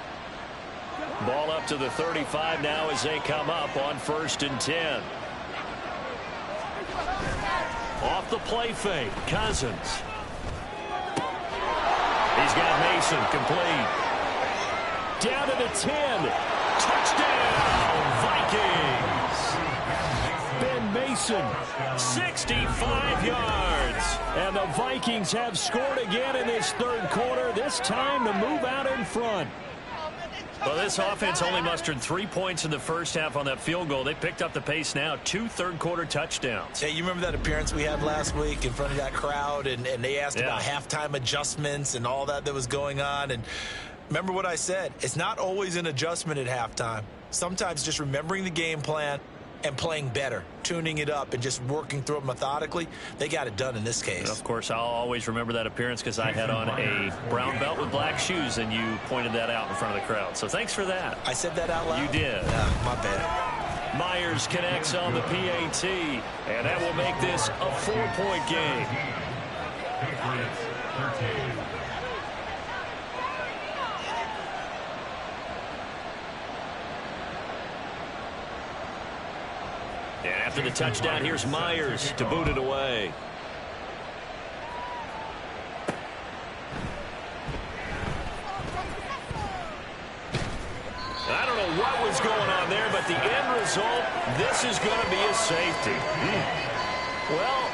Ball up to the 35 now as they come up on 1st and 10. Off the play fake, Cousins. He's got Mason complete. Down to the 10. Touchdown, Vikings. Ben Mason, 65 yards. And the Vikings have scored again in this 3rd quarter, this time to move out in front. Well, this offense only mustered 3 points in the first half on that field goal. They picked up the pace now, 2 third-quarter touchdowns. Hey, you remember that appearance we had last week in front of that crowd, and they asked about halftime adjustments and all that was going on. And remember what I said, it's not always an adjustment at halftime. Sometimes just remembering the game plan and playing better, tuning it up and just working through it methodically. They got it done in this case. And of course, I'll always remember that appearance because I had on a brown belt with black shoes, and you pointed that out in front of the crowd. So thanks for that. I said that out loud? You did. My bad. Myers connects on the PAT, and that will make this a 4-point game. Patriots 13. And after the touchdown, here's Myers to boot it away. I don't know what was going on there, but the end result, this is going to be a safety. Well,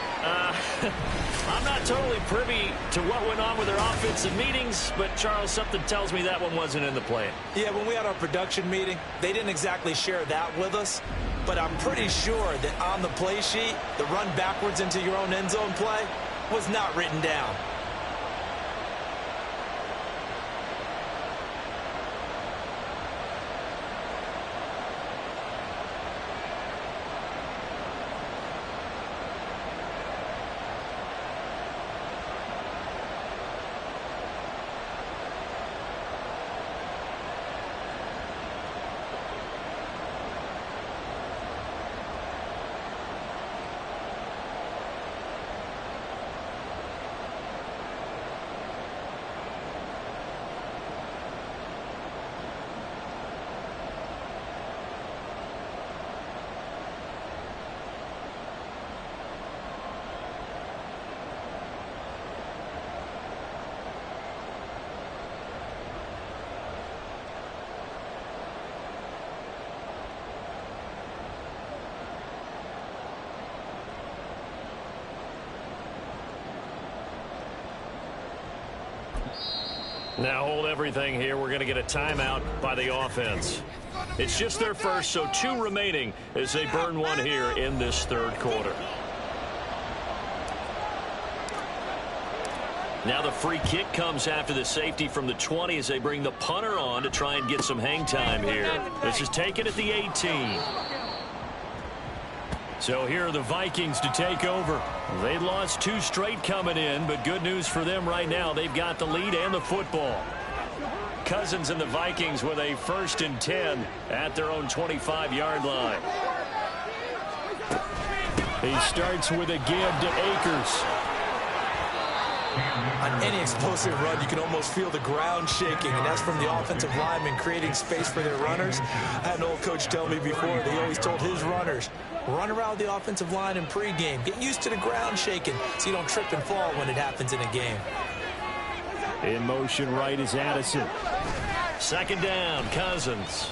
I'm not totally privy to what went on with their offensive meetings, but, Charles, something tells me that one wasn't in the plan. Yeah, when we had our production meeting, they didn't exactly share that with us, but I'm pretty sure that on the play sheet, the run backwards into your own end zone play was not written down. Now hold everything here. We're going to get a timeout by the offense. It's just their first, so 2 remaining as they burn one here in this 3rd quarter. Now the free kick comes after the safety from the 20 as they bring the punter on to try and get some hang time here. This is taken at the 18. So here are the Vikings to take over. They lost 2 straight coming in, but good news for them right now. They've got the lead and the football. Cousins and the Vikings with a 1st and 10 at their own 25-yard line. He starts with a give to Akers. On any explosive run, you can almost feel the ground shaking, and that's from the offensive linemen creating space for their runners. I had an old coach tell me before, they always told his runners, run around the offensive line in pregame. Get used to the ground shaking so you don't trip and fall when it happens in a game. In motion right is Addison. 2nd down, Cousins.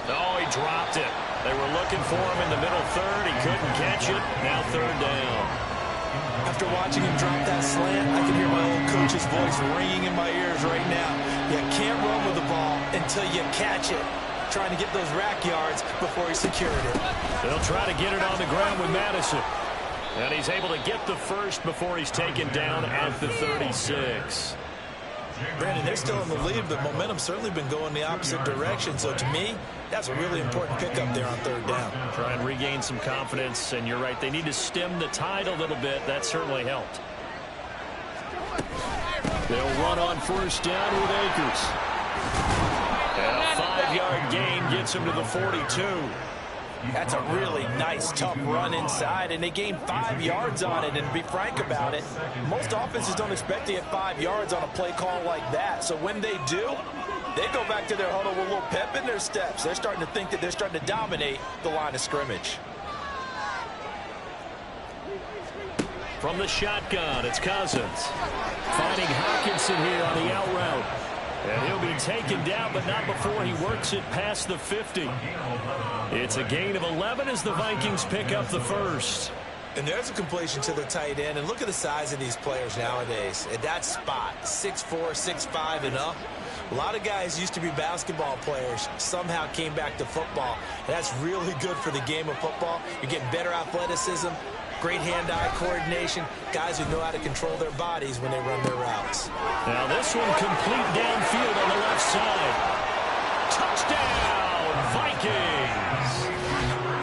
Oh, he dropped it. They were looking for him in the middle third. He couldn't catch it. Now 3rd down. After watching him drop that slant, I can hear my old coach's voice ringing in my ears right now. You can't run with the ball until you catch it. Trying to get those rack yards before he secured it. They'll try to get it on the ground with Madison. And he's able to get the first before he's taken down at the 36. Brandon, they're still in the lead, but momentum's certainly been going the opposite direction. So to me, that's a really important pickup there on 3rd down. Try and regain some confidence, and you're right, they need to stem the tide a little bit. That certainly helped. They'll run on 1st down with Akers. And a 5-yard gain gets him to the 42. That's a really nice, tough run inside, and they gained 5 yards on it. And to be frank about it, most offenses don't expect to get 5 yards on a play call like that. So when they do, they go back to their huddle with a little pep in their steps. They're starting to think that they're starting to dominate the line of scrimmage. From the shotgun, it's Cousins. Finding Hockenson here on the out route. And he'll be taken down, but not before he works it past the 50. It's a gain of 11 as the Vikings pick up the first. And there's a completion to the tight end. And look at the size of these players nowadays. At that spot, 6'4", 6'5", and up. A lot of guys used to be basketball players, somehow came back to football. And that's really good for the game of football. You're getting better athleticism, great hand-eye coordination, guys who know how to control their bodies when they run their routes. Now this one complete downfield on the left side. Touchdown, Vikings!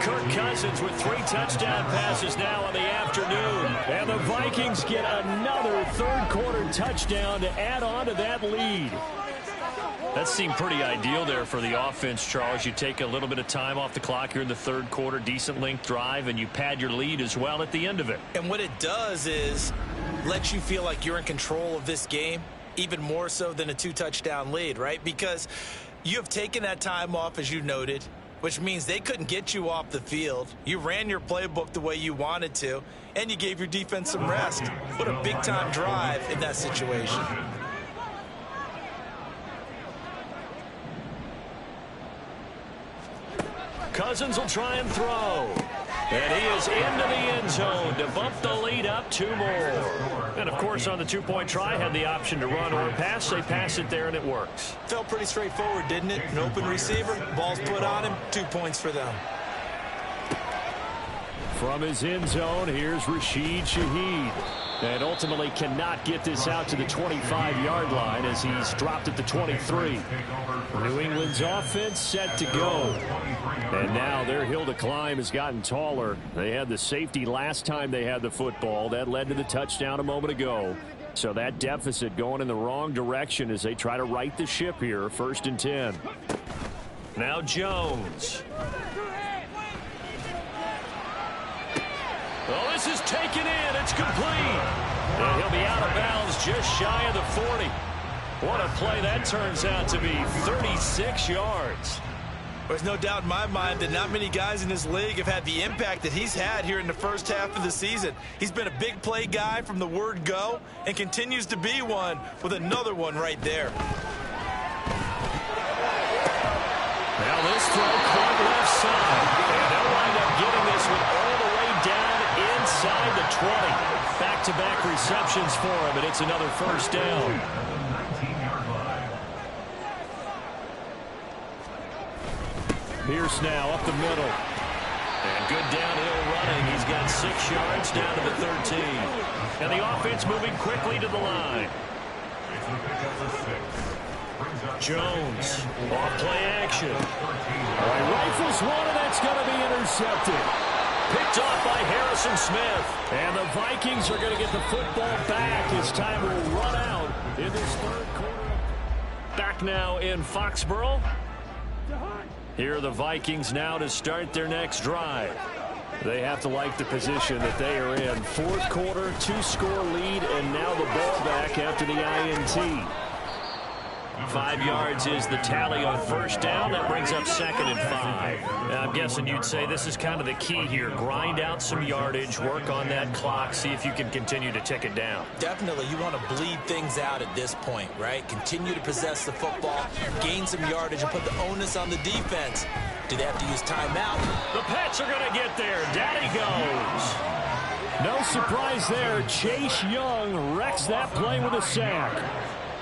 Kirk Cousins with 3 touchdown passes now on the afternoon. And the Vikings get another 3rd quarter touchdown to add on to that lead. That seemed pretty ideal there for the offense, Charles. You take a little bit of time off the clock here in the 3rd quarter, decent length drive, and you pad your lead as well at the end of it. And what it does is let you feel like you're in control of this game, even more so than a 2-touchdown lead, right? Because you have taken that time off, as you noted, which means they couldn't get you off the field. You ran your playbook the way you wanted to, and you gave your defense some rest. What a big-time drive in that situation. Cousins will try and throw. And he is into the end zone to bump the lead up 2 more. And, of course, on the 2-point try, had the option to run or pass. They pass it there, and it works. Felt pretty straightforward, didn't it? An open receiver, ball's put on him, 2 points for them. From his end zone, here's Rashid Shaheed. And ultimately cannot get this out to the 25-yard line as he's dropped at the 23. New England's offense set to go. And now their hill to climb has gotten taller. They had the safety last time they had the football. That led to the touchdown a moment ago. So that deficit going in the wrong direction as they try to right the ship here. 1st and 10. Now Jones. Well, this is taken in. It's complete. And he'll be out of bounds just shy of the 40. What a play that turns out to be. 36 yards. There's no doubt in my mind that not many guys in this league have had the impact that he's had here in the first half of the season. He's been a big play guy from the word go and continues to be one with another one right there. Now this throw caught left side. And they'll wind up getting this one all the way down inside the 20. Back-to-back receptions for him, and it's another 1st down. Pierce now up the middle. And good downhill running. He's got 6 yards down to the 13. And the offense moving quickly to the line. Jones, off play action. Rifles one, and that's going to be intercepted. Picked off by Harrison Smith. And the Vikings are going to get the football back as time will run out in this third quarter. Back now in Foxborough. Here are the Vikings now to start their next drive. They have to like the position that they are in. Fourth quarter, 2-score lead, and now the ball back after the INT. 5 yards is the tally on first down. That brings up 2nd and 5. Now, I'm guessing you'd say this is kind of the key here. Grind out some yardage, work on that clock, see if you can continue to tick it down. Definitely, you want to bleed things out at this point, right? Continue to possess the football, gain some yardage, and put the onus on the defense. Do they have to use timeout? The Pats are going to get there. Down he goes. No surprise there. Chase Young wrecks that play with a sack.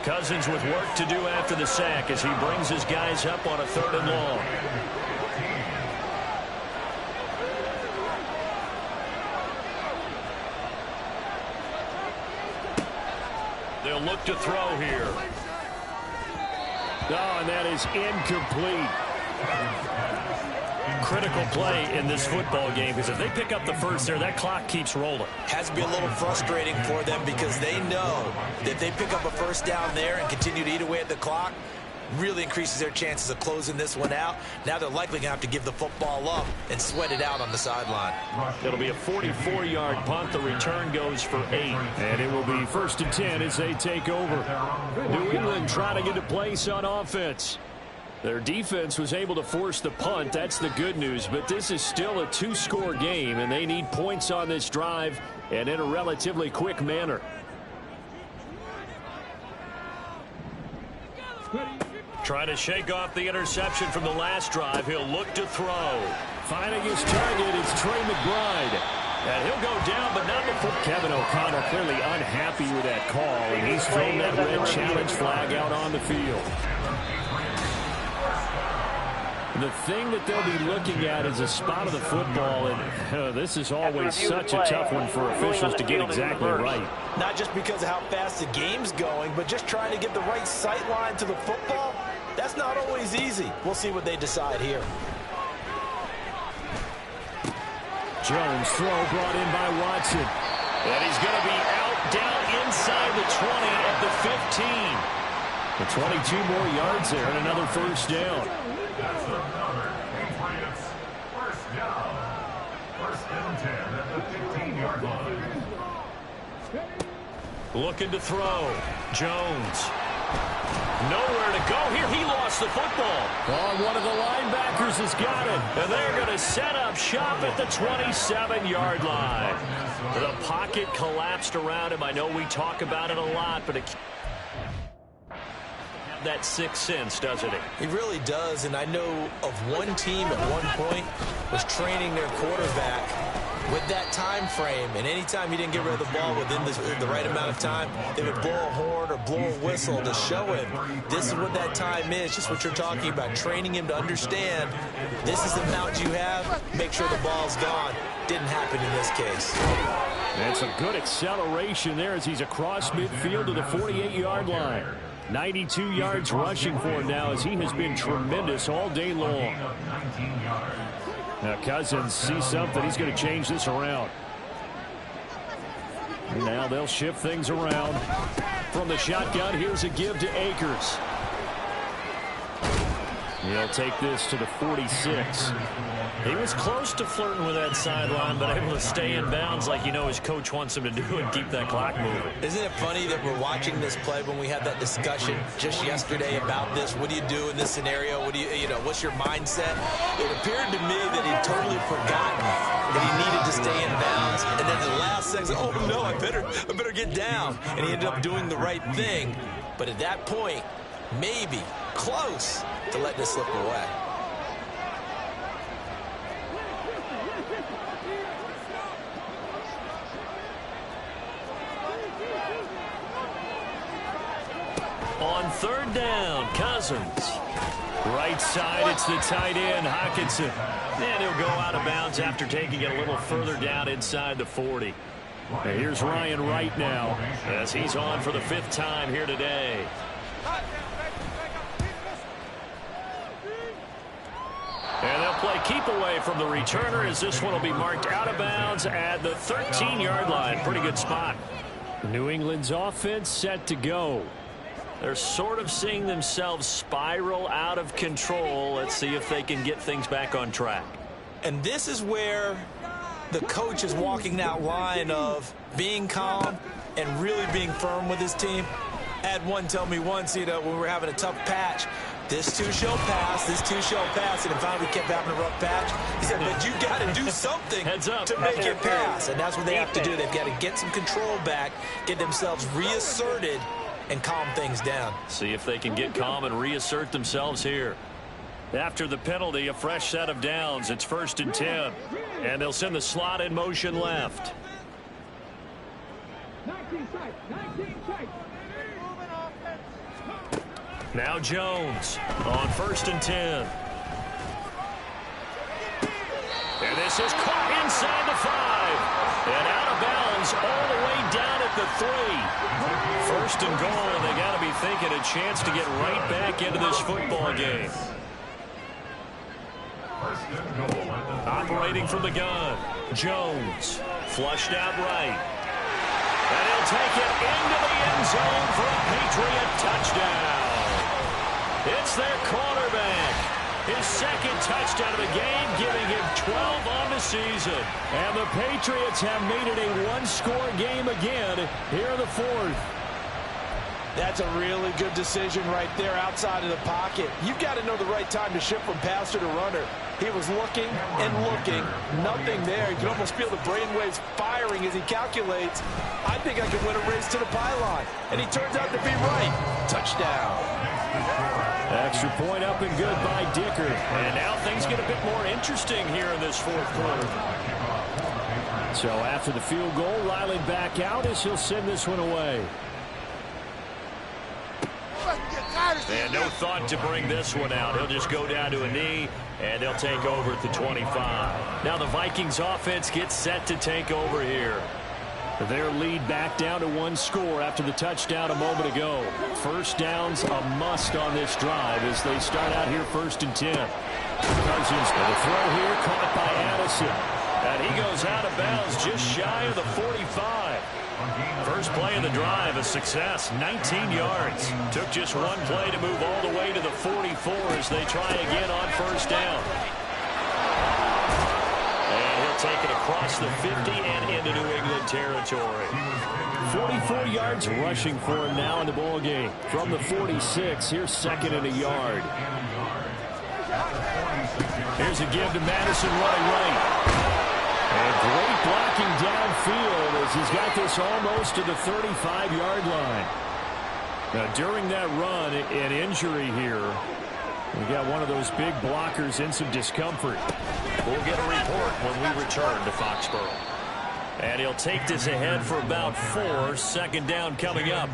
Cousins with work to do after the sack as he brings his guys up on a 3rd and long. They'll look to throw here. Oh, and that is incomplete. Critical play in this football game because if they pick up the first there, that clock keeps rolling. Has to be a little frustrating for them because they know that if they pick up a first down there and continue to eat away at the clock, really increases their chances of closing this one out. Now they're likely going to have to give the football up and sweat it out on the sideline. It'll be a 44-yard punt. The return goes for 8. And it will be 1st and 10 as they take over. New England trying to get a place on offense. Their defense was able to force the punt. That's the good news. But this is still a 2-score game, and they need points on this drive and in a relatively quick manner. Trying to shake off the interception from the last drive. He'll look to throw. Finding his target is Trey McBride. And he'll go down, but not before. Kevin O'Connell clearly unhappy with that call, and he's thrown that red challenge flag out on the field. The thing that they'll be looking at is a spot of the football, and this is always such a tough one for officials to get exactly right. Not just because of how fast the game's going, but just trying to get the right sight line to the football. That's not always easy. We'll see what they decide here. Jones throw brought in by Watson. And he's going to be out down inside the 20 at the 15. The 22 more yards there and another first down. That's the cover. Patriots, first down. 1st and 10 at the 15-yard line. Looking to throw. Jones. Nowhere to go here. He lost the football. Oh, one of the linebackers has got it. And they're going to set up shop at the 27-yard line. The pocket collapsed around him. I know we talk about it a lot, but it that 6th sense, doesn't it? He really does, and I know of one team at one point was training their quarterback with that time frame, and anytime he didn't get rid of the ball within the right amount of time, they would blow a horn or blow a whistle to show him this is what that time is, just what you're talking about, training him to understand this is the amount you have, make sure the ball's gone. Didn't happen in this case. That's a good acceleration there as he's across midfield to the 48-yard line. 92 yards rushing for him now as he has been tremendous all day long. Now Cousins sees something. He's going to change this around. And now they'll shift things around. From the shotgun, here's a give to Akers. He'll take this to the 46. He was close to flirting with that sideline, but able to stay in bounds like you know his coach wants him to do and keep that clock moving. Isn't it funny that we're watching this play when we had that discussion just yesterday about this? What do you do in this scenario? What do you know, what's your mindset? It appeared to me that he'd totally forgotten that he needed to stay in bounds. And then the last second, oh no, I better get down. And he ended up doing the right thing. But at that point, maybe close to letting it slip away. On 3rd down, Cousins. Right side, it's the tight end, Hockenson. And he'll go out of bounds after taking it a little further down inside the 40. And here's Ryan Wright now as he's on for the 5th time here today. And they'll play keep away from the returner as this one will be marked out of bounds at the 13-yard line. Pretty good spot. New England's offense set to go. They're sort of seeing themselves spiral out of control. Let's see if they can get things back on track. And this is where the coach is walking that line of being calm and really being firm with his team. I had one tell me once, when we were having a tough patch, this too shall pass, this too shall pass, and finally we kept having a rough patch. He said, but you got to do something to make it pass, and that's what they have to do. They've got to get some control back, get themselves reasserted, and calm things down. See if they can get calm and reassert themselves here. After the penalty, a fresh set of downs. It's 1st and 10, and they'll send the slot in motion left. 19 sight, 19 sight. Now Jones on 1st and 10. And this is caught inside the 5. And out of bounds all the way down at the 3. 1st and goal, and they got to be thinking a chance to get right back into this football game. Operating from the gun, Jones flushed out right. And he'll take it into the end zone for a Patriot touchdown. It's their quarterback. His 2nd touchdown of the game, giving him 12 on the season. And the Patriots have made it a one-score game again here in the 4th. That's a really good decision right there outside of the pocket. You've got to know the right time to shift from passer to runner. He was looking and looking, nothing there. You can almost feel the brainwaves firing as he calculates, I think I can win a race to the pylon. And he turns out to be right. Touchdown. Extra point up and good by Dicker. And now things get a bit more interesting here in this 4th quarter. So after the field goal, Riley back out as he'll send this one away. And no thought to bring this one out. He'll just go down to a knee, and they'll take over at the 25. Now the Vikings offense gets set to take over here. Their lead back down to 1 score after the touchdown a moment ago. 1st down's a must on this drive as they start out here 1st and 10. Cousins for the throw here, caught by Addison. And he goes out of bounds just shy of the 45. First play of the drive, a success, 19 yards. Took just one play to move all the way to the 44 as they try again on 1st down. And he'll take it across the 50 and into New England territory. 44 yards rushing for him now in the ball game. From the 46, here's 2nd and a yard. Here's a give to Madison running right. And great blocking downfield as he's got this almost to the 35-yard line. Now, during that run, an injury here. We got one of those big blockers in some discomfort. We'll get a report when we return to Foxborough. And he'll take this ahead for about 4. 2nd down coming up.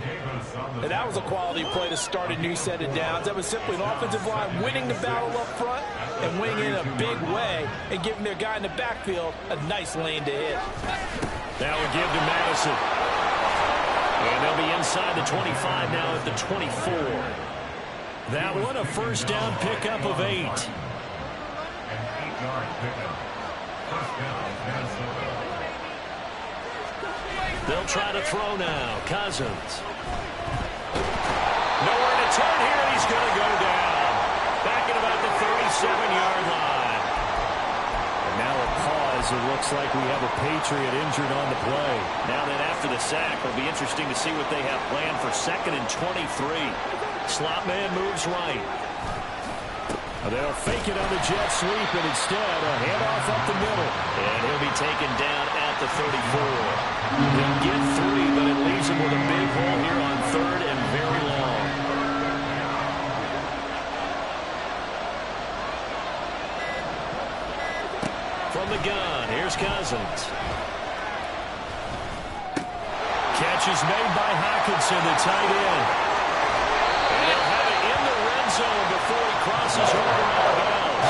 And that was a quality play to start a new set of downs. That was simply an offensive line winning the battle up front and winning in a big way and giving their guy in the backfield a nice lane to hit. Now we give to Madison. And they'll be inside the 25 now at the 24. That one a 1st down pickup of 8. They'll try to throw now. Cousins. Nowhere to turn here, and he's going to go down. Back at about the 37-yard line. And now a pause. It looks like we have a Patriot injured on the play. Now then after the sack, it'll be interesting to see what they have planned for 2nd and 23. Slot man moves right. They'll fake it on the jet sweep, and instead a handoff up the middle. And he'll be taken down at the 34. They'll get 3, but it leaves him with a big hole here on 3rd and very long. From the gun, here's Cousins. Catch is made by Hockenson, the tight end. And they'll have it in the red zone before he crosses over out of bounds.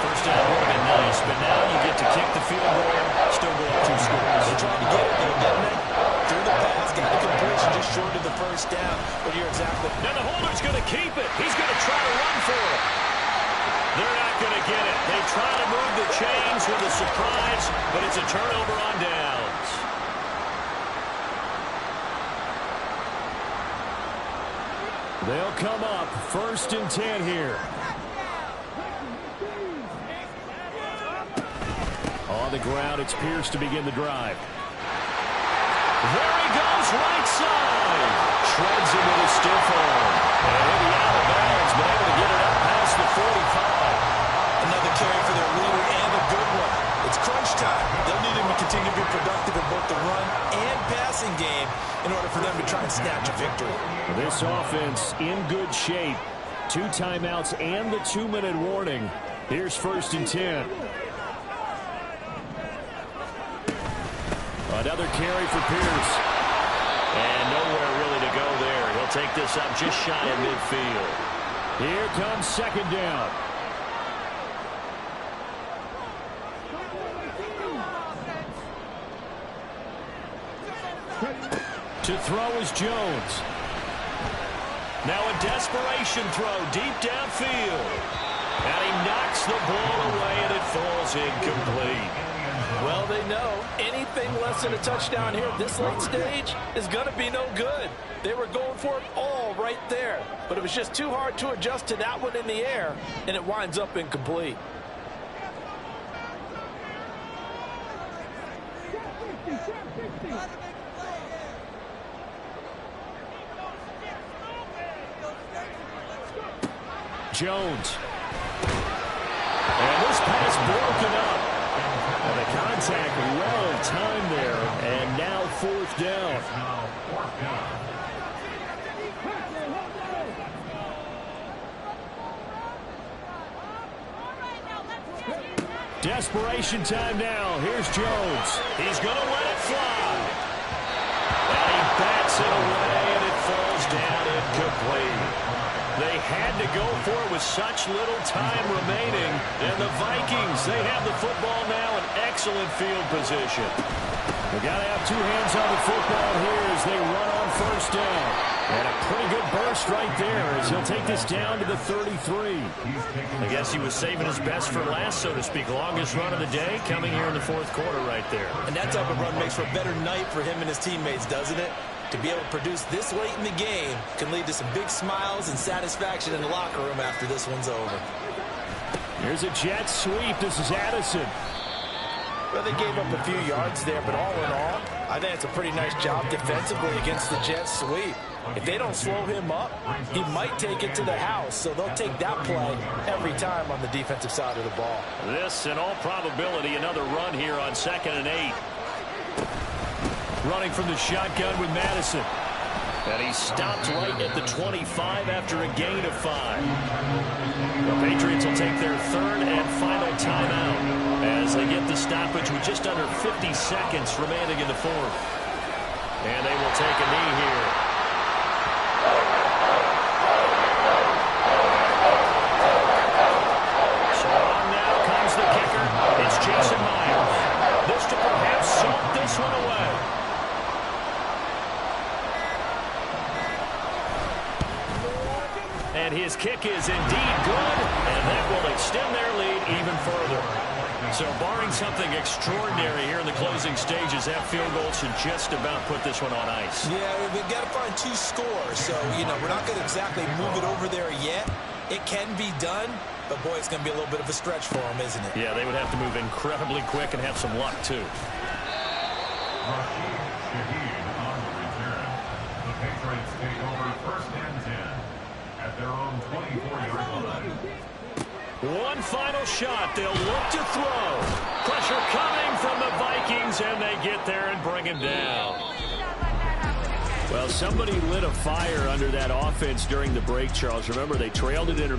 First down would have been nice, but now you get to kick the field goal, still go up 2 scores. They tried to get it, though, didn't they? Through the pass, got the completion just short of the first down. But you're exactly... Now the holder's going to keep it. He's going to try to run for it. They're not going to get it. They try to move the chains with a surprise, but it's a turnover on downs. They'll come up 1st and 10 here. On the ground, it's Pierce to begin the drive. There he goes, right side. Shreds him with a stiff arm. And he'll be out of bounds, but able to get it up past the 45. Another carry for their leader and a good one. It's crunch time. They'll need him to continue to be productive in both the run and passing game in order for them to try and snatch a victory. This offense in good shape. 2 timeouts and the 2-minute warning. Here's 1st and 10. Another carry for Pierce. And nowhere really to go there. He'll take this up just shy of midfield. Here comes 2nd down. To throw is Jones. Now a desperation throw deep downfield. And he knocks the ball away and it falls incomplete. Well, they know anything less than a touchdown here at this late stage is going to be no good. They were going for it all right there, but it was just too hard to adjust to that one in the air, and it winds up incomplete. Jones. And this pass broken up. And the contact well timed there. And now 4th down. Desperation time now. Here's Jones. He's going to let it fly. And he bats it away, and it falls down incomplete. They had to go for it with such little time remaining. And the Vikings, they have the football now in excellent field position. They got to have 2 hands on the football here as they run on 1st down. And a pretty good burst right there as he'll take this down to the 33. I guess he was saving his best for last, so to speak. Longest run of the day coming here in the 4th quarter right there. And that type of run makes for a better night for him and his teammates, doesn't it? To be able to produce this late in the game can lead to some big smiles and satisfaction in the locker room after this one's over. Here's a jet sweep. This is Addison. Well, they gave up a few yards there, but all in all, I think it's a pretty nice job defensively against the jet sweep. If they don't slow him up, he might take it to the house, so they'll take that play every time on the defensive side of the ball. This, in all probability, another run here on 2nd and 8. Running from the shotgun with Madison. And he stopped right at the 25 after a gain of 5. The Patriots will take their 3rd and final timeout as they get the stoppage with just under 50 seconds remaining in the 4th. And they will take a knee here. So on now comes the kicker. It's Jason Myers. This to perhaps salt this one away. And his kick is indeed good, and that will extend their lead even further. So barring something extraordinary here in the closing stages, that field goal should just about put this one on ice. Yeah, we've got to find 2 scores, so, we're not going to exactly move it over there yet. It can be done, but, boy, it's going to be a little bit of a stretch for them, isn't it? Yeah, they would have to move incredibly quick and have some luck, too. Rashid Shaheed on the return. The Patriots take over 1st and 10 at their own 24-yard line. One final shot. They'll look to throw. Pressure coming from the Vikings, and they get there and bring him down. Well, somebody lit a fire under that offense during the break, Charles. Remember, they trailed it in.